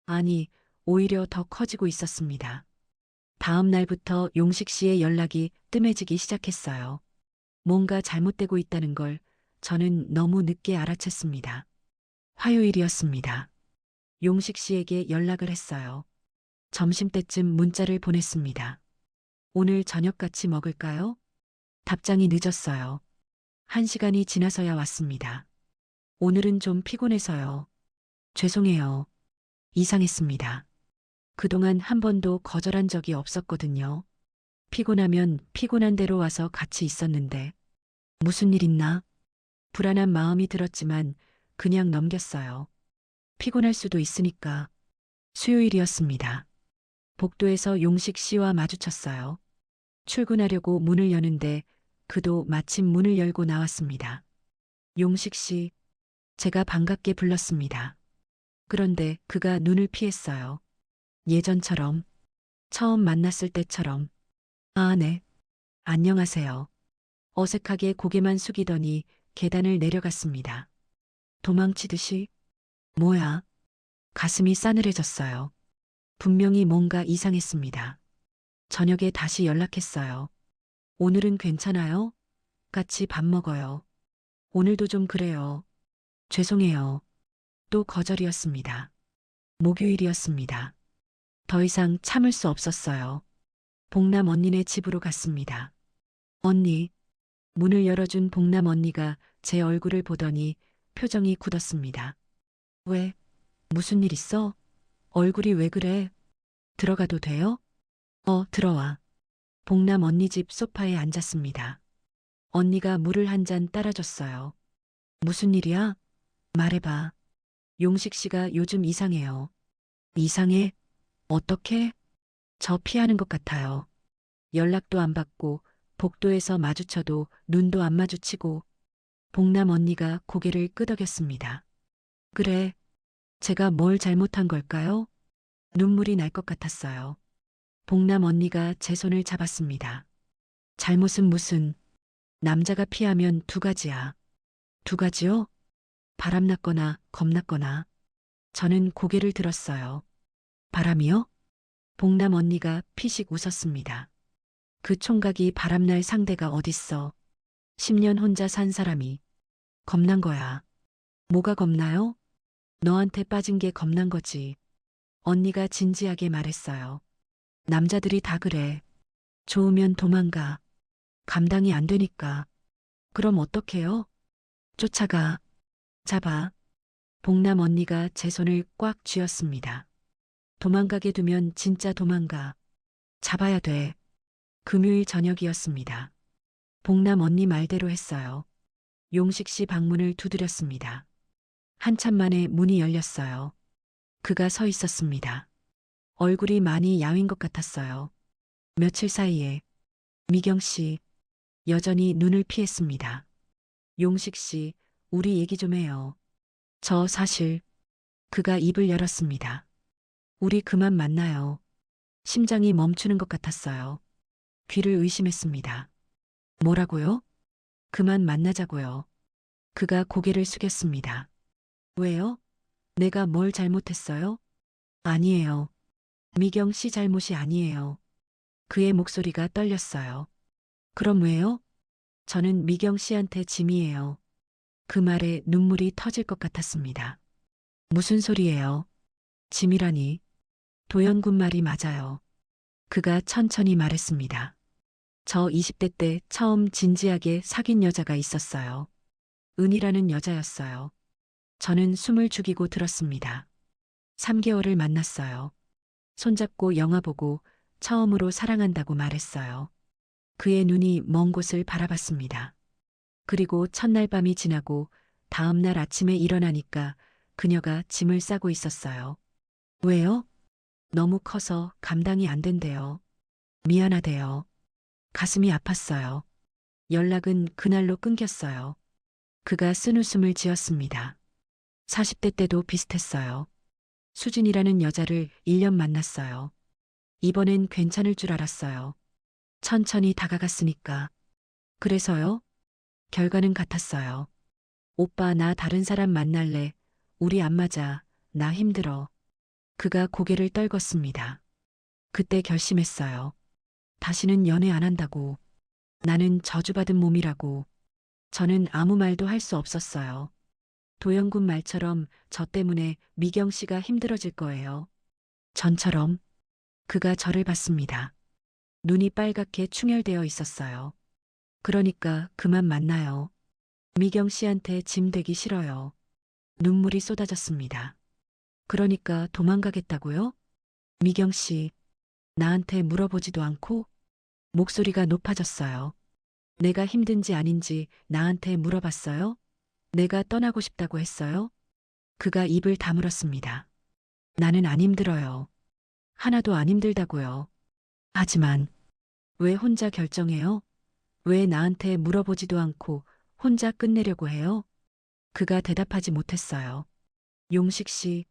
아니, 오히려 더 커지고 있었습니다. 다음 날부터 용식 씨의 연락이 뜸해지기 시작했어요. 뭔가 잘못되고 있다는 걸 저는 너무 늦게 알아챘습니다. 화요일이었습니다. 용식 씨에게 연락을 했어요. 점심때쯤 문자를 보냈습니다. 오늘 저녁 같이 먹을까요? 답장이 늦었어요. 1시간이 지나서야 왔습니다. 오늘은 좀 피곤해서요. 죄송해요. 이상했습니다. 그동안 한 번도 거절한 적이 없었거든요. 피곤하면 피곤한 대로 와서 같이 있었는데 무슨 일 있나? 불안한 마음이 들었지만 그냥 넘겼어요. 피곤할 수도 있으니까. 수요일이었습니다. 복도에서 용식 씨와 마주쳤어요. 출근하려고 문을 여는데 그도 마침 문을 열고 나왔습니다. 용식 씨, 제가 반갑게 불렀습니다. 그런데 그가 눈을 피했어요. 예전처럼, 처음 만났을 때처럼. 아, 네. 안녕하세요. 어색하게 고개만 숙이더니 계단을 내려갔습니다. 도망치듯이, 뭐야? 가슴이 싸늘해졌어요. 분명히 뭔가 이상했습니다. 저녁에 다시 연락했어요. 오늘은 괜찮아요? 같이 밥 먹어요. 오늘도 좀 그래요. 죄송해요. 또 거절이었습니다. 목요일이었습니다. 더 이상 참을 수 없었어요. 봉남 언니네 집으로 갔습니다. 언니, 문을 열어준 봉남 언니가 제 얼굴을 보더니 표정이 굳었습니다. 왜? 무슨 일 있어? 얼굴이 왜 그래? 들어가도 돼요? 들어와. 봉남 언니 집 소파에 앉았습니다. 언니가 물을 한 잔 따라줬어요. 무슨 일이야? 말해봐. 용식 씨가 요즘 이상해요. 이상해? 어떻게? 저 피하는 것 같아요. 연락도 안 받고 복도에서 마주쳐도 눈도 안 마주치고 봉남 언니가 고개를 끄덕였습니다. 그래, 제가 뭘 잘못한 걸까요? 눈물이 날 것 같았어요. 봉남 언니가 제 손을 잡았습니다. 잘못은 무슨, 남자가 피하면 두 가지야. 두 가지요? 바람났거나 겁났거나. 저는 고개를 들었어요. 바람이요? 봉남 언니가 피식 웃었습니다. 그 총각이 바람날 상대가 어딨어. 10년 혼자 산 사람이. 겁난 거야. 뭐가 겁나요? 너한테 빠진 게 겁난 거지. 언니가 진지하게 말했어요. 남자들이 다 그래. 좋으면 도망가. 감당이 안 되니까. 그럼 어떡해요? 쫓아가. 잡아. 봉남 언니가 제 손을 꽉 쥐었습니다. 도망가게 두면 진짜 도망가. 잡아야 돼. 금요일 저녁이었습니다. 봉남 언니 말대로 했어요. 용식 씨 방문을 두드렸습니다. 한참 만에 문이 열렸어요. 그가 서 있었습니다. 얼굴이 많이 야윈 것 같았어요. 며칠 사이에 미경 씨 여전히 눈을 피했습니다. 용식 씨, 우리 얘기 좀 해요. 저 사실 그가 입을 열었습니다. 우리 그만 만나요. 심장이 멈추는 것 같았어요. 귀를 의심했습니다. 뭐라고요? 그만 만나자고요. 그가 고개를 숙였습니다. 왜요? 내가 뭘 잘못했어요? 아니에요. 미경 씨 잘못이 아니에요. 그의 목소리가 떨렸어요. 그럼 왜요? 저는 미경 씨한테 짐이에요. 그 말에 눈물이 터질 것 같았습니다. 무슨 소리예요? 짐이라니. 도연군 말이 맞아요. 그가 천천히 말했습니다. 저 20대 때 처음 진지하게 사귄 여자가 있었어요. 은이라는 여자였어요. 저는 숨을 죽이고 들었습니다. 3개월을 만났어요. 손잡고 영화 보고 처음으로 사랑한다고 말했어요. 그의 눈이 먼 곳을 바라봤습니다. 그리고 첫날 밤이 지나고 다음날 아침에 일어나니까 그녀가 짐을 싸고 있었어요. 왜요? 너무 커서 감당이 안 된대요. 미안하대요. 가슴이 아팠어요. 연락은 그날로 끊겼어요. 그가 쓴웃음을 지었습니다. 40대 때도 비슷했어요. 수진이라는 여자를 1년 만났어요. 이번엔 괜찮을 줄 알았어요. 천천히 다가갔으니까. 그래서요? 결과는 같았어요. 오빠 나 다른 사람 만날래. 우리 안 맞아. 나 힘들어. 그가 고개를 떨궜습니다. 그때 결심했어요. 다시는 연애 안 한다고. 나는 저주받은 몸이라고. 저는 아무 말도 할 수 없었어요. 도영군 말처럼 저 때문에 미경 씨가 힘들어질 거예요. 전처럼 그가 저를 봤습니다. 눈이 빨갛게 충혈되어 있었어요. 그러니까 그만 만나요. 미경 씨한테 짐 되기 싫어요. 눈물이 쏟아졌습니다. 그러니까 도망가겠다고요? 미경 씨, 나한테 물어보지도 않고 목소리가 높아졌어요. 내가 힘든지 아닌지 나한테 물어봤어요? 내가 떠나고 싶다고 했어요? 그가 입을 다물었습니다. 나는 안 힘들어요. 하나도 안 힘들다고요. 하지만 왜 혼자 결정해요? 왜 나한테 물어보지도 않고 혼자 끝내려고 해요? 그가 대답하지 못했어요. 용식 씨,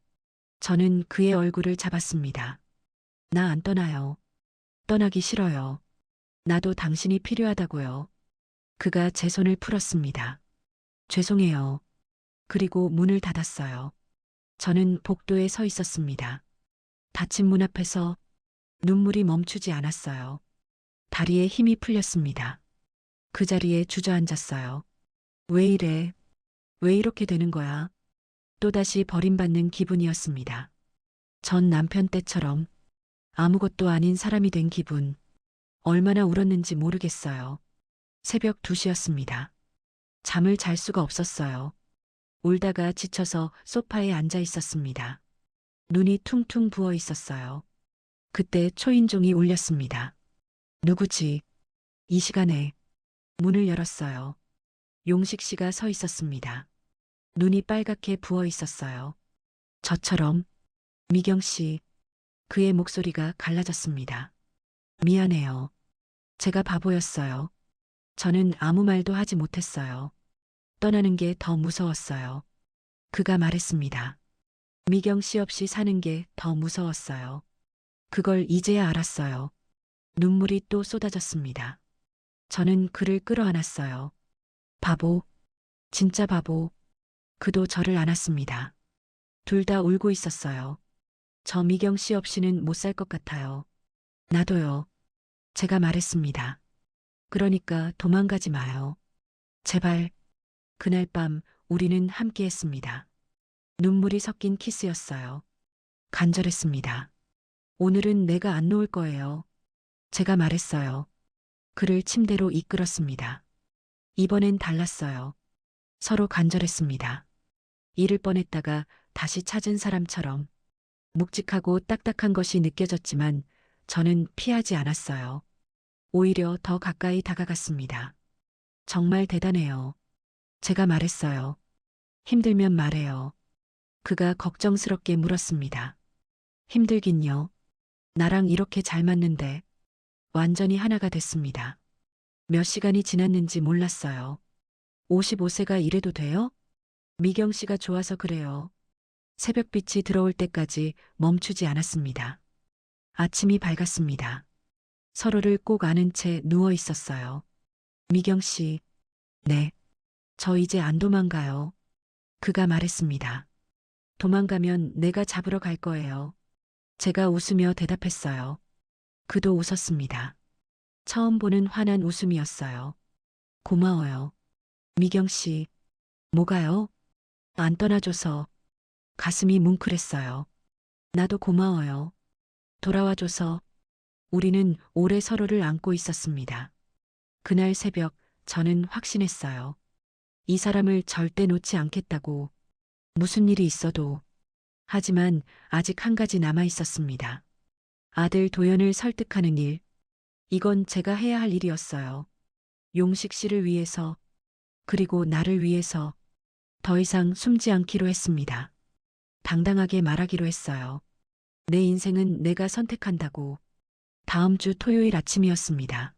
저는 그의 얼굴을 잡았습니다. 나 안 떠나요. 떠나기 싫어요. 나도 당신이 필요하다고요. 그가 제 손을 풀었습니다. 죄송해요. 그리고 문을 닫았어요. 저는 복도에 서 있었습니다. 닫힌 문 앞에서 눈물이 멈추지 않았어요. 다리에 힘이 풀렸습니다. 그 자리에 주저앉았어요. 왜 이래? 왜 이렇게 되는 거야? 또다시 버림받는 기분이었습니다. 전 남편 때처럼 아무것도 아닌 사람이 된 기분. 얼마나 울었는지 모르겠어요. 새벽 2시였습니다. 잠을 잘 수가 없었어요. 울다가 지쳐서 소파에 앉아 있었습니다. 눈이 퉁퉁 부어 있었어요. 그때 초인종이 울렸습니다. 누구지? 이 시간에 문을 열었어요. 용식 씨가 서 있었습니다. 눈이 빨갛게 부어 있었어요. 저처럼 미경 씨, 그의 목소리가 갈라졌습니다. 미안해요. 제가 바보였어요. 저는 아무 말도 하지 못했어요. 떠나는 게 더 무서웠어요. 그가 말했습니다. 미경 씨 없이 사는 게 더 무서웠어요. 그걸 이제야 알았어요. 눈물이 또 쏟아졌습니다. 저는 그를 끌어안았어요. 바보, 진짜 바보. 그도 저를 안았습니다. 둘 다 울고 있었어요. 저 미경 씨 없이는 못 살 것 같아요. 나도요. 제가 말했습니다. 그러니까 도망가지 마요. 제발. 그날 밤 우리는 함께 했습니다. 눈물이 섞인 키스였어요. 간절했습니다. 오늘은 내가 안 놓을 거예요. 제가 말했어요. 그를 침대로 이끌었습니다. 이번엔 달랐어요. 서로 간절했습니다. 잃을 뻔했다가 다시 찾은 사람처럼 묵직하고 딱딱한 것이 느껴졌지만 저는 피하지 않았어요. 오히려 더 가까이 다가갔습니다. 정말 대단해요. 제가 말했어요. 힘들면 말해요. 그가 걱정스럽게 물었습니다. 힘들긴요. 나랑 이렇게 잘 맞는데 완전히 하나가 됐습니다. 몇 시간이 지났는지 몰랐어요. 55세가 이래도 돼요? 미경 씨가 좋아서 그래요. 새벽빛이 들어올 때까지 멈추지 않았습니다. 아침이 밝았습니다. 서로를 꼭 안은 채 누워 있었어요. 미경 씨, 네. 저 이제 안 도망가요. 그가 말했습니다. 도망가면 내가 잡으러 갈 거예요. 제가 웃으며 대답했어요. 그도 웃었습니다. 처음 보는 환한 웃음이었어요. 고마워요. 미경 씨, 뭐가요? 안 떠나줘서 가슴이 뭉클했어요. 나도 고마워요. 돌아와줘서 우리는 오래 서로를 안고 있었습니다. 그날 새벽 저는 확신했어요. 이 사람을 절대 놓지 않겠다고. 무슨 일이 있어도. 하지만 아직 한 가지 남아 있었습니다. 아들 도연을 설득하는 일. 이건 제가 해야 할 일이었어요. 용식 씨를 위해서, 그리고 나를 위해서 더 이상 숨지 않기로 했습니다. 당당하게 말하기로 했어요. 내 인생은 내가 선택한다고. 다음 주 토요일 아침이었습니다.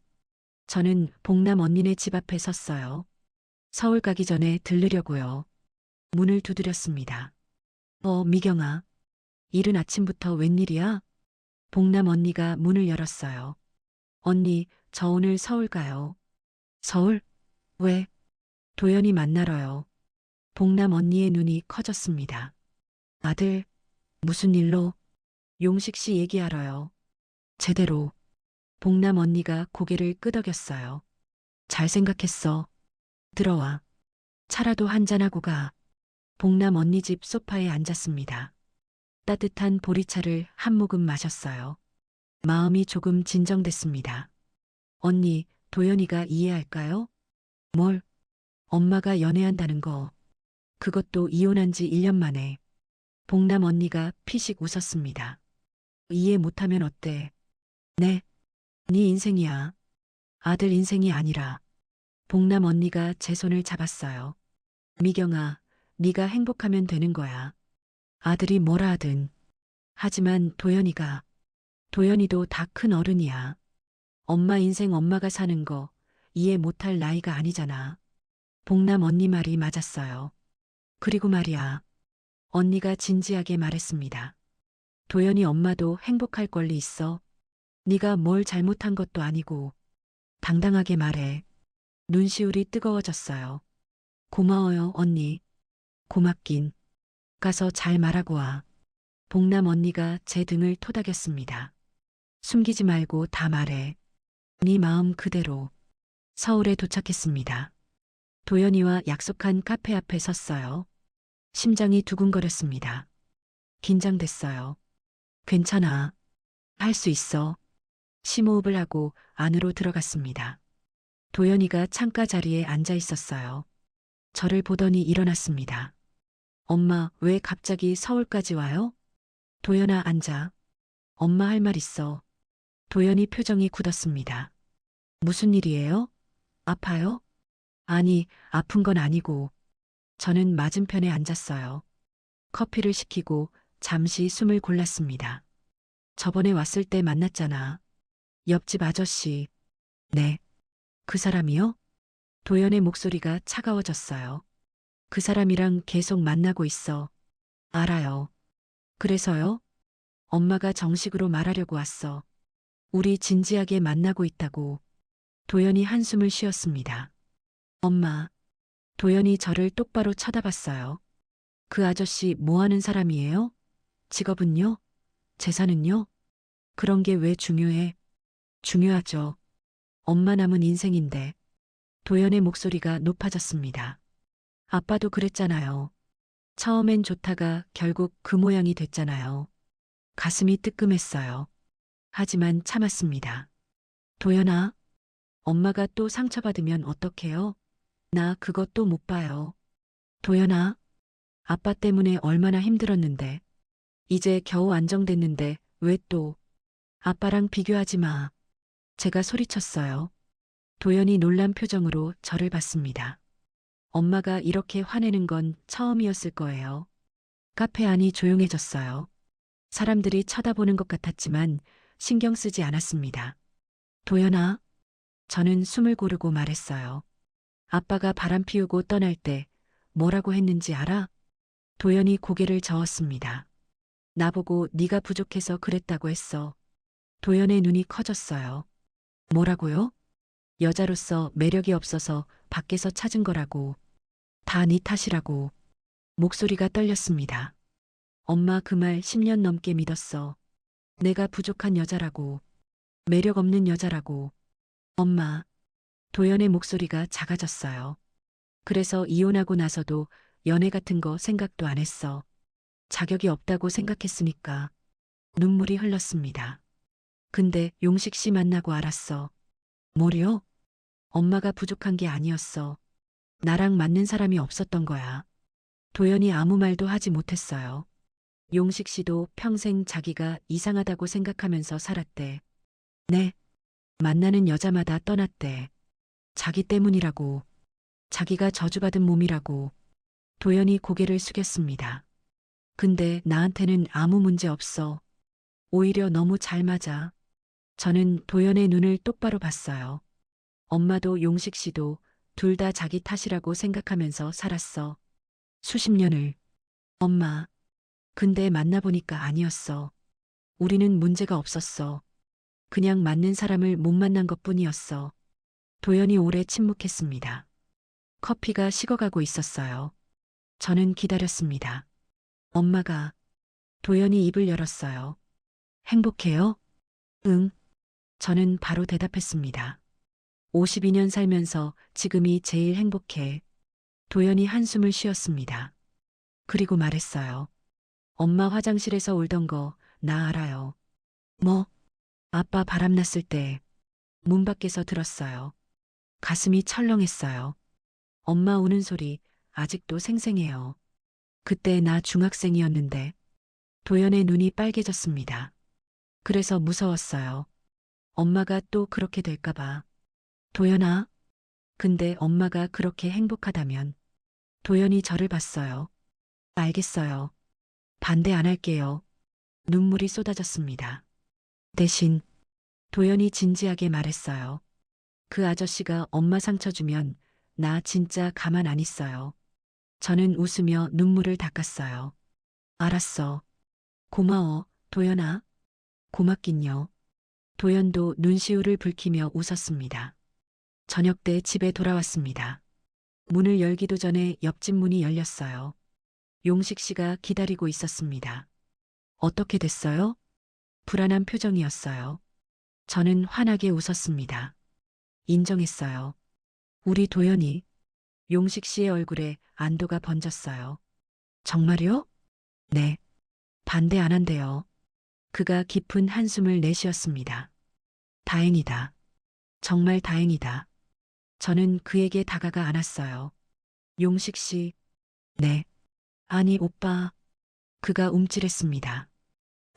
저는 봉남 언니네 집 앞에 섰어요. 서울 가기 전에 들르려고요. 문을 두드렸습니다. 미경아. 이른 아침부터 웬일이야? 봉남 언니가 문을 열었어요. 언니, 저 오늘 서울 가요. 서울? 왜? 도연이 만나러요. 봉남 언니의 눈이 커졌습니다. 아들, 무슨 일로? 용식 씨 얘기하러요. 제대로. 봉남 언니가 고개를 끄덕였어요. 잘 생각했어. 들어와. 차라도 한잔하고 가. 봉남 언니 집 소파에 앉았습니다. 따뜻한 보리차를 한 모금 마셨어요. 마음이 조금 진정됐습니다. 언니, 도연이가 이해할까요? 뭘? 엄마가 연애한다는 거. 그것도 이혼한 지 1년 만에. 봉남 언니가 피식 웃었습니다. 이해 못하면 어때? 네, 네 인생이야. 아들 인생이 아니라. 봉남 언니가 제 손을 잡았어요. 미경아, 네가 행복하면 되는 거야. 아들이 뭐라 하든. 하지만 도연이도 다 큰 어른이야. 엄마 인생 엄마가 사는 거 이해 못할 나이가 아니잖아. 봉남 언니 말이 맞았어요. 그리고 말이야. 언니가 진지하게 말했습니다. 도연이 엄마도 행복할 권리 있어. 네가 뭘 잘못한 것도 아니고. 당당하게 말해. 눈시울이 뜨거워졌어요. 고마워요, 언니. 고맙긴. 가서 잘 말하고 와. 봉남 언니가 제 등을 토닥였습니다. 숨기지 말고 다 말해. 네 마음 그대로. 서울에 도착했습니다. 도연이와 약속한 카페 앞에 섰어요. 심장이 두근거렸습니다. 긴장됐어요. 괜찮아. 할 수 있어. 심호흡을 하고 안으로 들어갔습니다. 도연이가 창가 자리에 앉아 있었어요. 저를 보더니 일어났습니다. 엄마, 왜 갑자기 서울까지 와요? 도연아, 앉아. 엄마 할 말 있어. 도연이 표정이 굳었습니다. 무슨 일이에요? 아파요? 아니, 아픈 건 아니고. 저는 맞은편에 앉았어요. 커피를 시키고 잠시 숨을 골랐습니다. 저번에 왔을 때 만났잖아. 옆집 아저씨. 네. 그 사람이요? 도연의 목소리가 차가워졌어요. 그 사람이랑 계속 만나고 있어. 알아요. 그래서요? 엄마가 정식으로 말하려고 왔어. 우리 진지하게 만나고 있다고. 도연이 한숨을 쉬었습니다. 엄마. 도연이 저를 똑바로 쳐다봤어요. 그 아저씨 뭐 하는 사람이에요? 직업은요? 재산은요? 그런 게 왜 중요해? 중요하죠. 엄마 남은 인생인데. 도연의 목소리가 높아졌습니다. 아빠도 그랬잖아요. 처음엔 좋다가 결국 그 모양이 됐잖아요. 가슴이 뜨끔했어요. 하지만 참았습니다. 도연아, 엄마가 또 상처받으면 어떡해요? 나 그것도 못 봐요. 도연아, 아빠 때문에 얼마나 힘들었는데. 이제 겨우 안정됐는데 왜 또. 아빠랑 비교하지 마. 제가 소리쳤어요. 도연이 놀란 표정으로 저를 봤습니다. 엄마가 이렇게 화내는 건 처음이었을 거예요. 카페 안이 조용해졌어요. 사람들이 쳐다보는 것 같았지만 신경 쓰지 않았습니다. 도연아, 저는 숨을 고르고 말했어요. 아빠가 바람 피우고 떠날 때 뭐라고 했는지 알아? 도연이 고개를 저었습니다. 나보고 네가 부족해서 그랬다고 했어. 도연의 눈이 커졌어요. 뭐라고요? 여자로서 매력이 없어서 밖에서 찾은 거라고. 다 네 탓이라고. 목소리가 떨렸습니다. 엄마 그 말 10년 넘게 믿었어. 내가 부족한 여자라고. 매력 없는 여자라고. 엄마. 도연의 목소리가 작아졌어요. 그래서 이혼하고 나서도 연애 같은 거 생각도 안 했어. 자격이 없다고 생각했으니까. 눈물이 흘렀습니다. 근데 용식 씨 만나고 알았어. 뭐려? 엄마가 부족한 게 아니었어. 나랑 맞는 사람이 없었던 거야. 도연이 아무 말도 하지 못했어요. 용식 씨도 평생 자기가 이상하다고 생각하면서 살았대. 네. 만나는 여자마다 떠났대. 자기 때문이라고. 자기가 저주받은 몸이라고. 도연이 고개를 숙였습니다. 근데 나한테는 아무 문제 없어. 오히려 너무 잘 맞아. 저는 도연의 눈을 똑바로 봤어요. 엄마도 용식 씨도 둘 다 자기 탓이라고 생각하면서 살았어. 수십 년을. 엄마. 근데 만나보니까 아니었어. 우리는 문제가 없었어. 그냥 맞는 사람을 못 만난 것뿐이었어. 도연이 오래 침묵했습니다. 커피가 식어가고 있었어요. 저는 기다렸습니다. 엄마가 도연이 입을 열었어요. 행복해요? 응. 저는 바로 대답했습니다. 52년 살면서 지금이 제일 행복해. 도연이 한숨을 쉬었습니다. 그리고 말했어요. 엄마 화장실에서 울던 거 나 알아요. 뭐? 아빠 바람났을 때 문 밖에서 들었어요. 가슴이 철렁했어요. 엄마 우는 소리 아직도 생생해요. 그때 나 중학생이었는데 도연의 눈이 빨개졌습니다. 그래서 무서웠어요. 엄마가 또 그렇게 될까봐. 도연아, 근데 엄마가 그렇게 행복하다면 도연이 저를 봤어요. 알겠어요. 반대 안 할게요. 눈물이 쏟아졌습니다. 대신 도연이 진지하게 말했어요. 그 아저씨가 엄마 상처 주면 나 진짜 가만 안 있어요. 저는 웃으며 눈물을 닦았어요. 알았어. 고마워, 도연아. 고맙긴요. 도연도 눈시울을 붉히며 웃었습니다. 저녁 때 집에 돌아왔습니다. 문을 열기도 전에 옆집 문이 열렸어요. 용식 씨가 기다리고 있었습니다. 어떻게 됐어요? 불안한 표정이었어요. 저는 환하게 웃었습니다. 인정했어요. 우리 도연이. 용식 씨의 얼굴에 안도가 번졌어요. 정말요? 네. 반대 안 한대요. 그가 깊은 한숨을 내쉬었습니다. 다행이다. 정말 다행이다. 저는 그에게 다가가 안았어요. 용식 씨. 네. 아니, 오빠. 그가 움찔했습니다.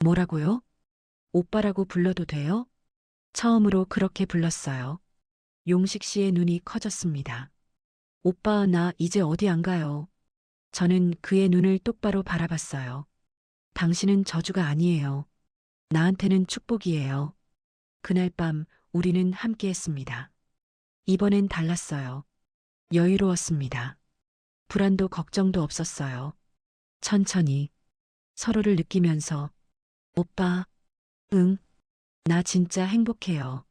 뭐라고요? 오빠라고 불러도 돼요? 처음으로 그렇게 불렀어요. 용식 씨의 눈이 커졌습니다. 오빠, 나 이제 어디 안 가요. 저는 그의 눈을 똑바로 바라봤어요. 당신은 저주가 아니에요. 나한테는 축복이에요. 그날 밤 우리는 함께 했습니다. 이번엔 달랐어요. 여유로웠습니다. 불안도 걱정도 없었어요. 천천히 서로를 느끼면서 오빠, 응, 나 진짜 행복해요.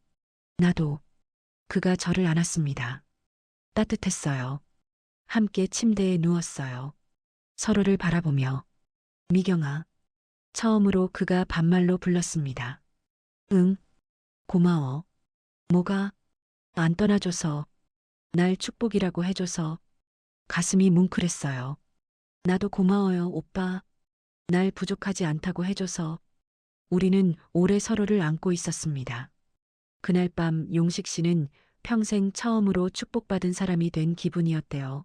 나도. 그가 저를 안았습니다. 따뜻했어요. 함께 침대에 누웠어요. 서로를 바라보며 미경아. 처음으로 그가 반말로 불렀습니다. 응, 고마워. 뭐가? 안 떠나줘서, 날 축복이라고 해줘서 가슴이 뭉클했어요. 나도 고마워요, 오빠. 날 부족하지 않다고 해줘서. 우리는 오래 서로를 안고 있었습니다. 그날 밤 용식 씨는 평생 처음으로 축복받은 사람이 된 기분이었대요.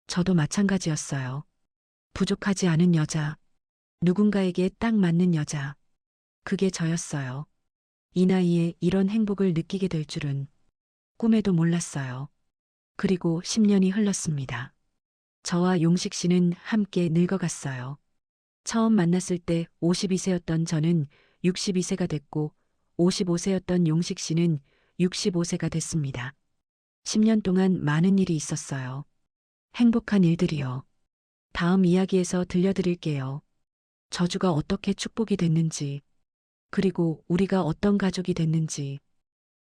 저도 마찬가지였어요. 부족하지 않은 여자, 누군가에게 딱 맞는 여자. 그게 저였어요. 이 나이에 이런 행복을 느끼게 될 줄은 꿈에도 몰랐어요. 그리고 10년이 흘렀습니다. 저와 용식 씨는 함께 늙어갔어요. 처음 만났을 때 52세였던 저는 62세가 됐고 55세였던 용식 씨는 65세가 됐습니다. 10년 동안 많은 일이 있었어요. 행복한 일들이요. 다음 이야기에서 들려드릴게요. 저주가 어떻게 축복이 됐는지, 그리고 우리가 어떤 가족이 됐는지,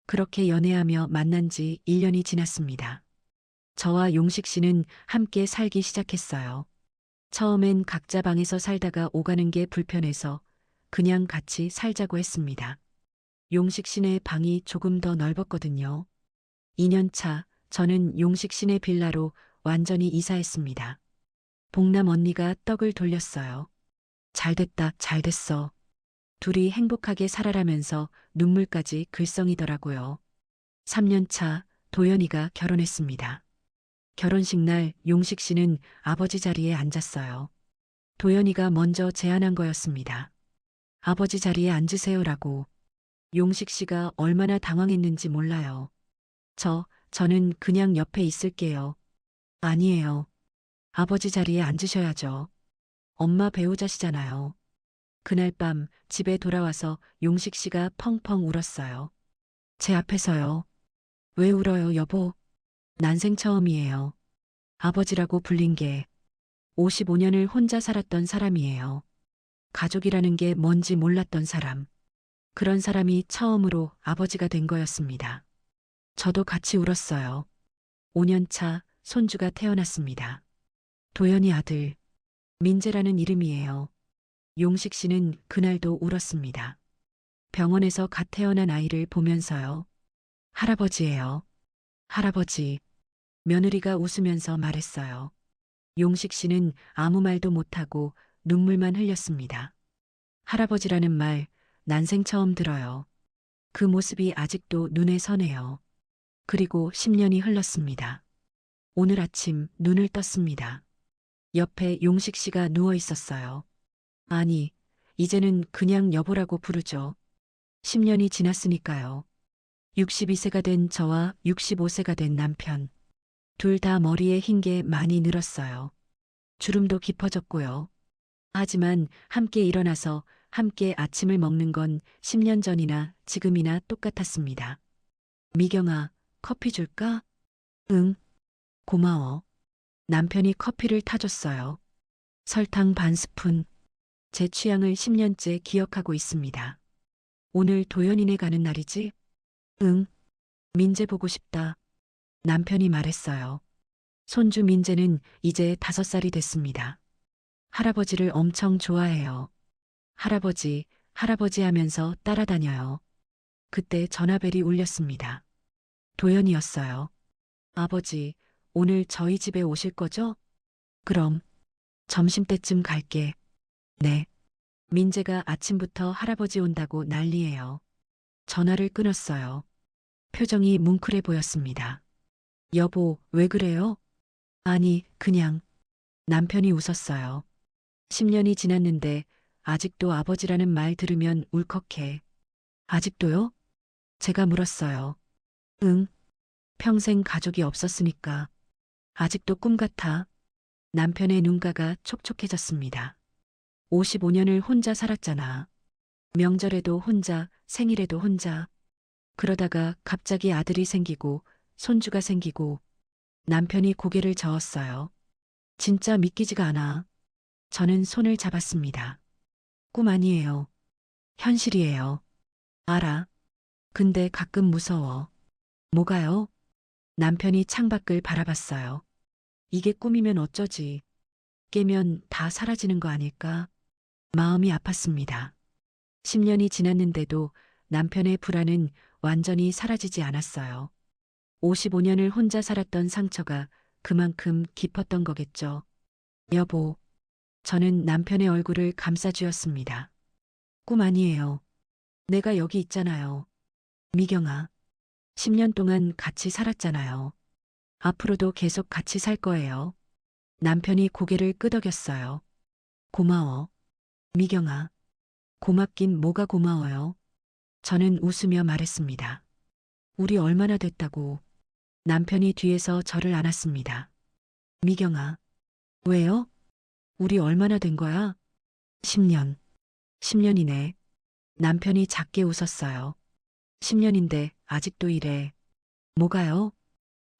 그렇게 연애하며 만난 지 1년이 지났습니다. 저와 용식 씨는 함께 살기 시작했어요. 처음엔 각자 방에서 살다가 오가는 게 불편해서 그냥 같이 살자고 했습니다. 용식 씨네 방이 조금 더 넓었거든요. 2년 차, 저는 용식 씨네 빌라로 완전히 이사했습니다. 봉남 언니가 떡을 돌렸어요. 잘 됐다, 잘 됐어. 둘이 행복하게 살아라면서 눈물까지 글썽이더라고요. 3년 차, 도연이가 결혼했습니다. 결혼식 날 용식 씨는 아버지 자리에 앉았어요. 도연이가 먼저 제안한 거였습니다. 아버지 자리에 앉으세요라고. 용식 씨가 얼마나 당황했는지 몰라요. 저는 그냥 옆에 있을게요. 아니에요. 아버지 자리에 앉으셔야죠. 엄마 배우자시잖아요. 그날 밤 집에 돌아와서 용식 씨가 펑펑 울었어요. 제 앞에서요. 왜 울어요, 여보? 난생 처음이에요. 아버지라고 불린 게 55년을 혼자 살았던 사람이에요. 가족이라는 게 뭔지 몰랐던 사람. 그런 사람이 처음으로 아버지가 된 거였습니다. 저도 같이 울었어요. 5년 차 손주가 태어났습니다. 도연이 아들, 민재라는 이름이에요. 용식 씨는 그날도 울었습니다. 병원에서 갓 태어난 아이를 보면서요. 할아버지예요. 할아버지. 며느리가 웃으면서 말했어요. 용식 씨는 아무 말도 못하고 눈물만 흘렸습니다. 할아버지라는 말, 난생 처음 들어요. 그 모습이 아직도 눈에 선해요. 그리고 10년이 흘렀습니다. 오늘 아침 눈을 떴습니다. 옆에 용식 씨가 누워 있었어요. 아니, 이제는 그냥 여보라고 부르죠. 10년이 지났으니까요. 62세가 된 저와 65세가 된 남편. 둘 다 머리에 흰 게 많이 늘었어요. 주름도 깊어졌고요. 하지만 함께 일어나서 함께 아침을 먹는 건 10년 전이나 지금이나 똑같았습니다. 미경아, 커피 줄까? 응, 고마워. 남편이 커피를 타줬어요. 설탕 반 스푼. 제 취향을 10년째 기억하고 있습니다. 오늘 도연이네 가는 날이지? 응, 민재 보고 싶다. 남편이 말했어요. 손주 민재는 이제 5살이 됐습니다. 할아버지를 엄청 좋아해요. 할아버지, 할아버지 하면서 따라다녀요. 그때 전화벨이 울렸습니다. 도연이었어요. 아버지, 오늘 저희 집에 오실 거죠? 그럼, 점심때쯤 갈게. 네. 민재가 아침부터 할아버지 온다고 난리예요. 전화를 끊었어요. 표정이 뭉클해 보였습니다. 여보, 왜 그래요? 아니, 그냥. 남편이 웃었어요. 10년이 지났는데 아직도 아버지라는 말 들으면 울컥해. 아직도요? 제가 물었어요. 응, 평생 가족이 없었으니까. 아직도 꿈 같아. 남편의 눈가가 촉촉해졌습니다. 55년을 혼자 살았잖아. 명절에도 혼자, 생일에도 혼자. 그러다가 갑자기 아들이 생기고 손주가 생기고 남편이 고개를 저었어요. 진짜 믿기지가 않아. 저는 손을 잡았습니다. 꿈 아니에요. 현실이에요. 알아. 근데 가끔 무서워. 뭐가요? 남편이 창밖을 바라봤어요. 이게 꿈이면 어쩌지. 깨면 다 사라지는 거 아닐까? 마음이 아팠습니다. 10년이 지났는데도 남편의 불안은 완전히 사라지지 않았어요. 55년을 혼자 살았던 상처가 그만큼 깊었던 거겠죠. 여보, 저는 남편의 얼굴을 감싸쥐었습니다. 꿈 아니에요. 내가 여기 있잖아요. 미경아, 10년 동안 같이 살았잖아요. 앞으로도 계속 같이 살 거예요. 남편이 고개를 끄덕였어요. 고마워. 미경아, 고맙긴 뭐가 고마워요. 저는 웃으며 말했습니다. 우리 얼마나 됐다고. 남편이 뒤에서 저를 안았습니다. 미경아. 왜요? 우리 얼마나 된 거야? 10년. 10년이네. 남편이 작게 웃었어요. 10년인데 아직도 이래. 뭐가요?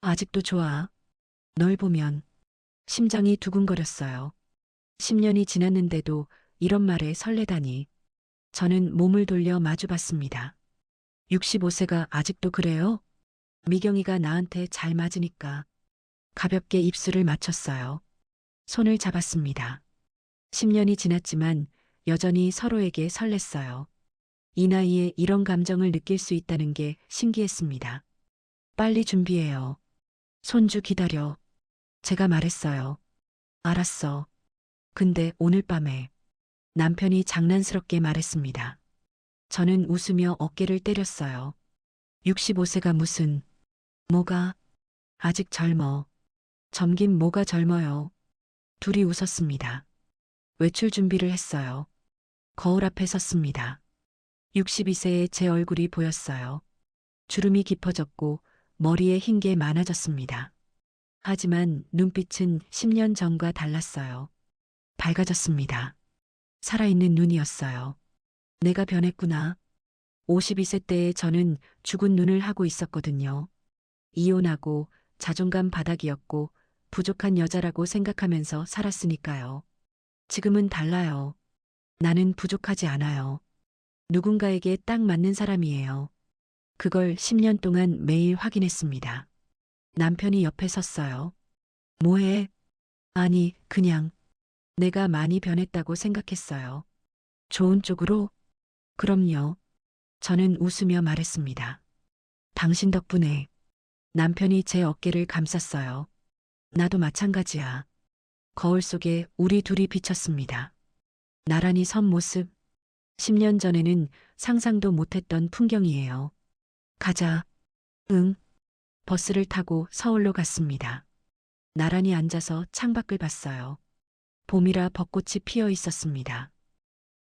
아직도 좋아. 널 보면 심장이 두근거렸어요. 10년이 지났는데도 이런 말에 설레다니. 저는 몸을 돌려 마주봤습니다. 65세가 아직도 그래요? 미경이가 나한테 잘 맞으니까 가볍게 입술을 맞췄어요. 손을 잡았습니다. 10년이 지났지만 여전히 서로에게 설렜어요. 이 나이에 이런 감정을 느낄 수 있다는 게 신기했습니다. 빨리 준비해요. 손주 기다려. 제가 말했어요. 알았어. 근데 오늘 밤에 남편이 장난스럽게 말했습니다. 저는 웃으며 어깨를 때렸어요. 65세가 무슨, 뭐가, 아직 젊어. 젊긴 뭐가 젊어요. 둘이 웃었습니다. 외출 준비를 했어요. 거울 앞에 섰습니다. 62세의 제 얼굴이 보였어요. 주름이 깊어졌고 머리에 흰 게 많아졌습니다. 하지만 눈빛은 10년 전과 달랐어요. 밝아졌습니다. 살아있는 눈이었어요. 내가 변했구나. 52세 때의 저는 죽은 눈을 하고 있었거든요. 이혼하고 자존감 바닥이었고 부족한 여자라고 생각하면서 살았으니까요. 지금은 달라요. 나는 부족하지 않아요. 누군가에게 딱 맞는 사람이에요. 그걸 10년 동안 매일 확인했습니다. 남편이 옆에 섰어요. 뭐해? 아니, 그냥 내가 많이 변했다고 생각했어요. 좋은 쪽으로? 그럼요. 저는 웃으며 말했습니다. 당신 덕분에. 남편이 제 어깨를 감쌌어요. 나도 마찬가지야. 거울 속에 우리 둘이 비쳤습니다. 나란히 선 모습. 10년 전에는 상상도 못했던 풍경이에요. 가자. 응. 버스를 타고 서울로 갔습니다. 나란히 앉아서 창밖을 봤어요. 봄이라 벚꽃이 피어 있었습니다.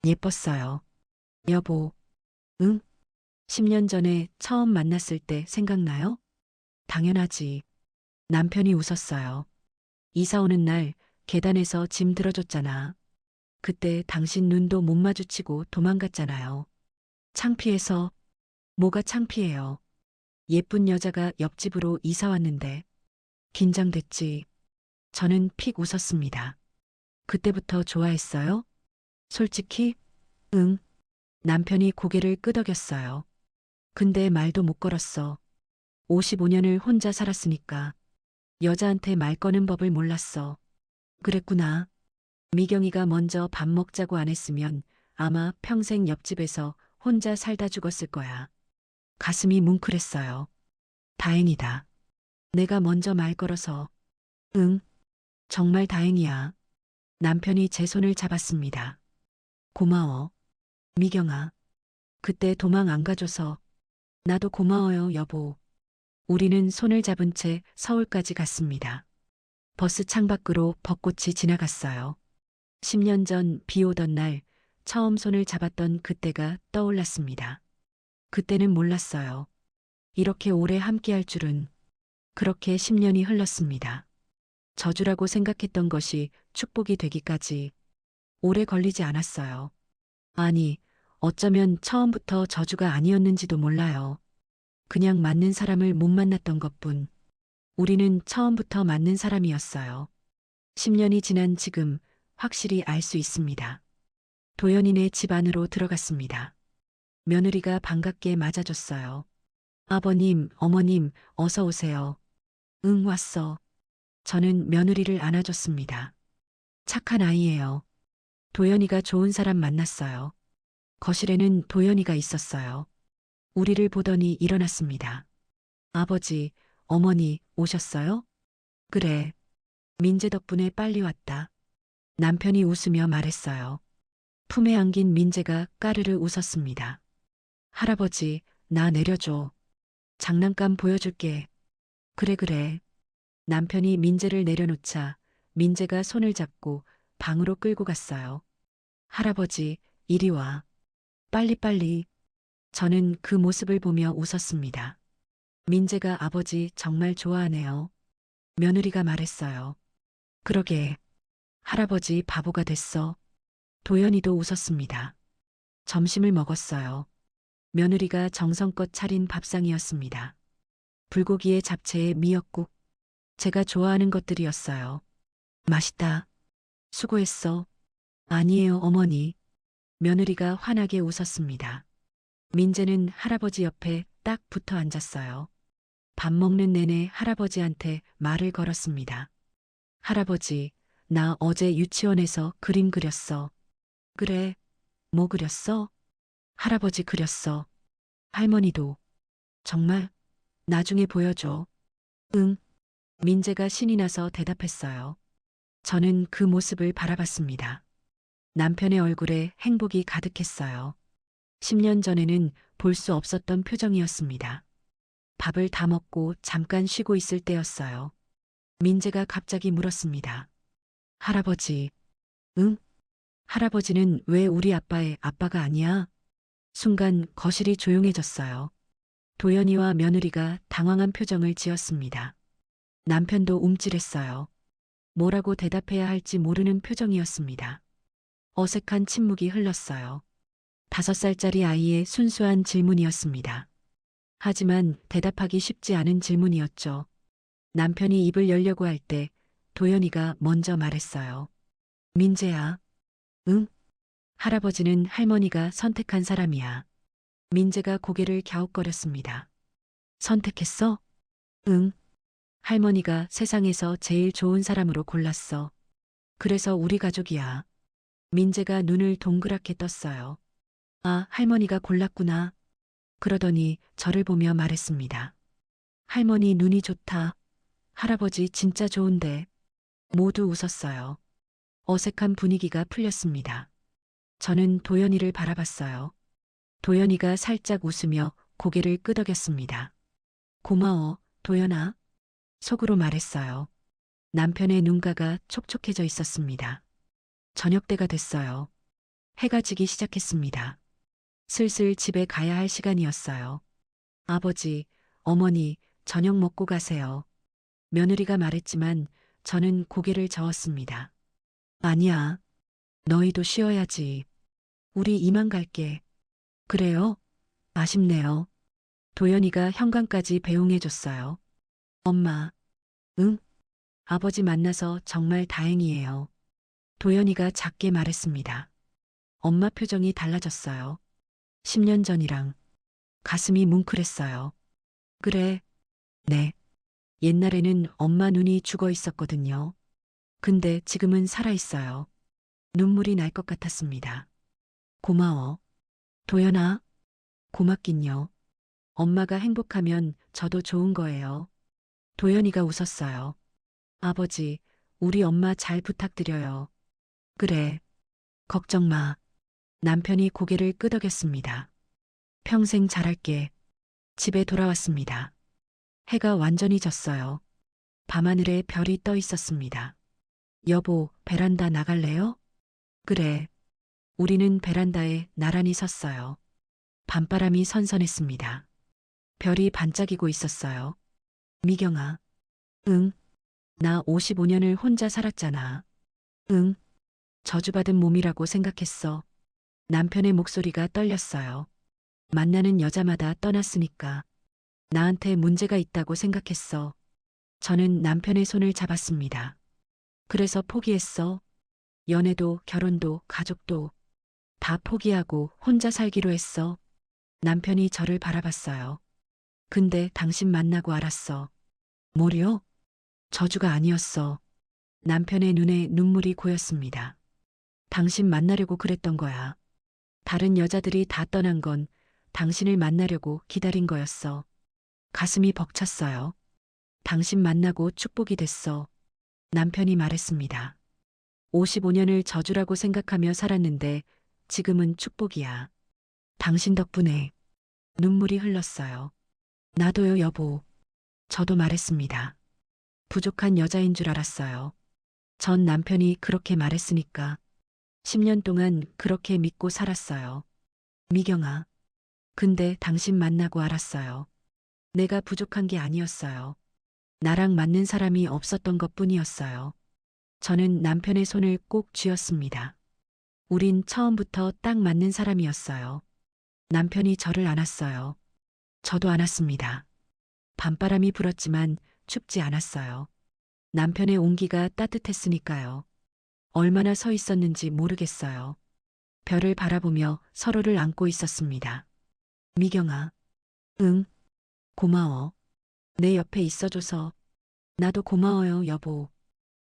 예뻤어요. 여보. 응? 10년 전에 처음 만났을 때 생각나요? 당연하지. 남편이 웃었어요. 이사 오는 날 계단에서 짐 들어줬잖아. 그때 당신 눈도 못 마주치고 도망갔잖아요. 창피해서. 뭐가 창피해요. 예쁜 여자가 옆집으로 이사 왔는데. 긴장됐지. 저는 픽 웃었습니다. 그때부터 좋아했어요? 솔직히? 응. 남편이 고개를 끄덕였어요. 근데 말도 못 걸었어. 55년을 혼자 살았으니까. 여자한테 말 거는 법을 몰랐어. 그랬구나. 미경이가 먼저 밥 먹자고 안 했으면 아마 평생 옆집에서 혼자 살다 죽었을 거야. 가슴이 뭉클했어요. 다행이다. 내가 먼저 말 걸어서. 응, 정말 다행이야. 남편이 제 손을 잡았습니다. 고마워. 미경아. 그때 도망 안 가줘서. 나도 고마워요, 여보. 우리는 손을 잡은 채 서울까지 갔습니다. 버스 창밖으로 벚꽃이 지나갔어요. 10년 전 비 오던 날 처음 손을 잡았던 그때가 떠올랐습니다. 그때는 몰랐어요. 이렇게 오래 함께할 줄은. 그렇게 10년이 흘렀습니다. 저주라고 생각했던 것이 축복이 되기까지 오래 걸리지 않았어요. 아니, 어쩌면 처음부터 저주가 아니었는지도 몰라요. 그냥 맞는 사람을 못 만났던 것뿐. 우리는 처음부터 맞는 사람이었어요. 10년이 지난 지금 확실히 알 수 있습니다. 도연이네 집 안으로 들어갔습니다. 며느리가 반갑게 맞아줬어요. 아버님, 어머님, 어서 오세요. 응, 왔어. 저는 며느리를 안아줬습니다. 착한 아이예요. 도연이가 좋은 사람 만났어요. 거실에는 도연이가 있었어요. 우리를 보더니 일어났습니다. 아버지, 어머니 오셨어요? 그래. 민재 덕분에 빨리 왔다. 남편이 웃으며 말했어요. 품에 안긴 민재가 까르르 웃었습니다. 할아버지, 나 내려줘. 장난감 보여줄게. 그래, 그래. 남편이 민재를 내려놓자 민재가 손을 잡고 방으로 끌고 갔어요. 할아버지, 이리 와. 빨리빨리. 저는 그 모습을 보며 웃었습니다. 민재가 아버지 정말 좋아하네요. 며느리가 말했어요. 그러게, 할아버지 바보가 됐어. 도연이도 웃었습니다. 점심을 먹었어요. 며느리가 정성껏 차린 밥상이었습니다. 불고기에 잡채에 미역국, 제가 좋아하는 것들이었어요. 맛있다. 수고했어. 아니에요, 어머니. 며느리가 환하게 웃었습니다. 민재는 할아버지 옆에 딱 붙어 앉았어요. 밥 먹는 내내 할아버지한테 말을 걸었습니다. 할아버지, 나 어제 유치원에서 그림 그렸어. 그래, 뭐 그렸어? 할아버지 그렸어. 할머니도. 정말? 나중에 보여줘. 응. 민재가 신이 나서 대답했어요. 저는 그 모습을 바라봤습니다. 남편의 얼굴에 행복이 가득했어요. 10년 전에는 볼 수 없었던 표정이었습니다. 밥을 다 먹고 잠깐 쉬고 있을 때였어요. 민재가 갑자기 물었습니다. 할아버지, 응? 할아버지는 왜 우리 아빠의 아빠가 아니야? 순간 거실이 조용해졌어요. 도연이와 며느리가 당황한 표정을 지었습니다. 남편도 움찔했어요. 뭐라고 대답해야 할지 모르는 표정이었습니다. 어색한 침묵이 흘렀어요. 5살짜리 아이의 순수한 질문이었습니다. 하지만 대답하기 쉽지 않은 질문이었죠. 남편이 입을 열려고 할 때 도연이가 먼저 말했어요. 민재야. 응? 할아버지는 할머니가 선택한 사람이야. 민재가 고개를 갸웃거렸습니다. 선택했어? 응. 할머니가 세상에서 제일 좋은 사람으로 골랐어. 그래서 우리 가족이야. 민재가 눈을 동그랗게 떴어요. 아, 할머니가 골랐구나. 그러더니 저를 보며 말했습니다. 할머니 눈이 좋다. 할아버지 진짜 좋은데. 모두 웃었어요. 어색한 분위기가 풀렸습니다. 저는 도연이를 바라봤어요. 도연이가 살짝 웃으며 고개를 끄덕였습니다. 고마워, 도연아. 속으로 말했어요. 남편의 눈가가 촉촉해져 있었습니다. 저녁 때가 됐어요. 해가 지기 시작했습니다. 슬슬 집에 가야 할 시간이었어요. 아버지, 어머니, 저녁 먹고 가세요. 며느리가 말했지만 저는 고개를 저었습니다. 아니야. 너희도 쉬어야지. 우리 이만 갈게. 그래요? 아쉽네요. 도연이가 현관까지 배웅해줬어요. 엄마, 응? 아버지 만나서 정말 다행이에요. 도연이가 작게 말했습니다. 엄마 표정이 달라졌어요. 10년 전이랑 가슴이 뭉클했어요. 그래, 네. 옛날에는 엄마 눈이 죽어 있었거든요. 근데 지금은 살아있어요. 눈물이 날 것 같았습니다. 고마워. 도연아, 고맙긴요. 엄마가 행복하면 저도 좋은 거예요. 도연이가 웃었어요. 아버지, 우리 엄마 잘 부탁드려요. 그래. 걱정 마. 남편이 고개를 끄덕였습니다. 평생 잘할게. 집에 돌아왔습니다. 해가 완전히 졌어요. 밤하늘에 별이 떠 있었습니다. 여보, 베란다 나갈래요? 그래. 우리는 베란다에 나란히 섰어요. 밤바람이 선선했습니다. 별이 반짝이고 있었어요. 미경아. 응. 나 55년을 혼자 살았잖아. 응. 저주받은 몸이라고 생각했어. 남편의 목소리가 떨렸어요. 만나는 여자마다 떠났으니까. 나한테 문제가 있다고 생각했어. 저는 남편의 손을 잡았습니다. 그래서 포기했어. 연애도 결혼도 가족도 다 포기하고 혼자 살기로 했어. 남편이 저를 바라봤어요. 근데 당신 만나고 알았어. 뭐려? 저주가 아니었어. 남편의 눈에 눈물이 고였습니다. 당신 만나려고 그랬던 거야. 다른 여자들이 다 떠난 건 당신을 만나려고 기다린 거였어. 가슴이 벅찼어요. 당신 만나고 축복이 됐어. 남편이 말했습니다. 55년을 저주라고 생각하며 살았는데 지금은 축복이야. 당신 덕분에 눈물이 흘렀어요. 나도요, 여보. 저도 말했습니다. 부족한 여자인 줄 알았어요. 전 남편이 그렇게 말했으니까 10년 동안 그렇게 믿고 살았어요. 미경아, 근데 당신 만나고 알았어요. 내가 부족한 게 아니었어요. 나랑 맞는 사람이 없었던 것 뿐이었어요. 저는 남편의 손을 꼭 쥐었습니다. 우린 처음부터 딱 맞는 사람이었어요. 남편이 저를 안았어요. 저도 안았습니다. 밤바람이 불었지만 춥지 않았어요. 남편의 온기가 따뜻했으니까요. 얼마나 서 있었는지 모르겠어요. 별을 바라보며 서로를 안고 있었습니다. 미경아, 응, 고마워. 내 옆에 있어줘서. 나도 고마워요, 여보.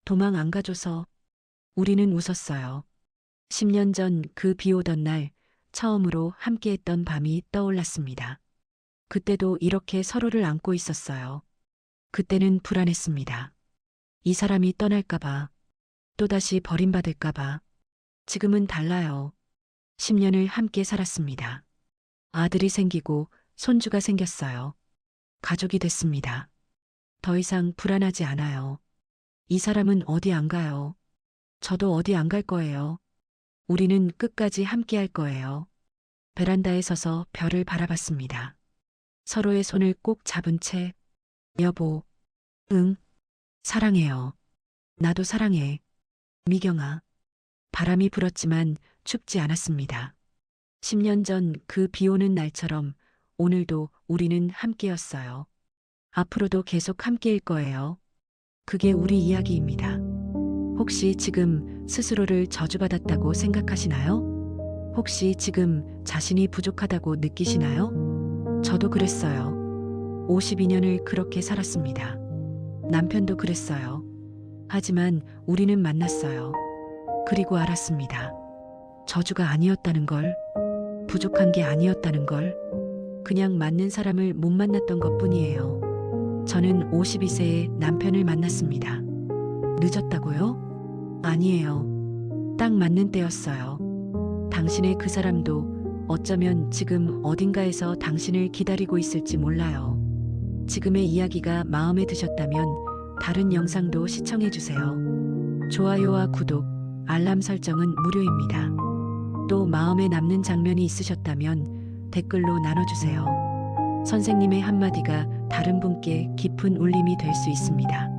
도망 안 가줘서. 우리는 웃었어요. 10년 전 그 비 오던 날 처음으로 함께했던 밤이 떠올랐습니다. 그때도 이렇게 서로를 안고 있었어요. 그때는 불안했습니다. 이 사람이 떠날까봐, 또다시 버림받을까봐. 지금은 달라요. 10년을 함께 살았습니다. 아들이 생기고 손주가 생겼어요. 가족이 됐습니다. 더 이상 불안하지 않아요. 이 사람은 어디 안 가요. 저도 어디 안 갈 거예요. 우리는 끝까지 함께 할 거예요. 베란다에 서서 별을 바라봤습니다. 서로의 손을 꼭 잡은 채, 여보, 응, 사랑해요. 나도 사랑해. 미경아. 바람이 불었지만 춥지 않았습니다. 10년 전 그 비 오는 날처럼 오늘도 우리는 함께였어요. 앞으로도 계속 함께일 거예요. 그게 우리 이야기입니다. 혹시 지금 스스로를 저주받았다고 생각하시나요? 혹시 지금 자신이 부족하다고 느끼시나요? 저도 그랬어요. 52년을 그렇게 살았습니다. 남편도 그랬어요. 하지만 우리는 만났어요. 그리고 알았습니다. 저주가 아니었다는 걸, 부족한 게 아니었다는 걸, 그냥 맞는 사람을 못 만났던 것 뿐이에요. 저는 52세에 남편을 만났습니다. 늦었다고요? 아니에요. 딱 맞는 때였어요. 당신의 그 사람도 어쩌면 지금 어딘가에서 당신을 기다리고 있을지 몰라요. 지금의 이야기가 마음에 드셨다면 다른 영상도 시청해주세요. 좋아요와 구독, 알람 설정은 무료입니다. 또 마음에 남는 장면이 있으셨다면 댓글로 나눠주세요. 선생님의 한마디가 다른 분께 깊은 울림이 될 수 있습니다.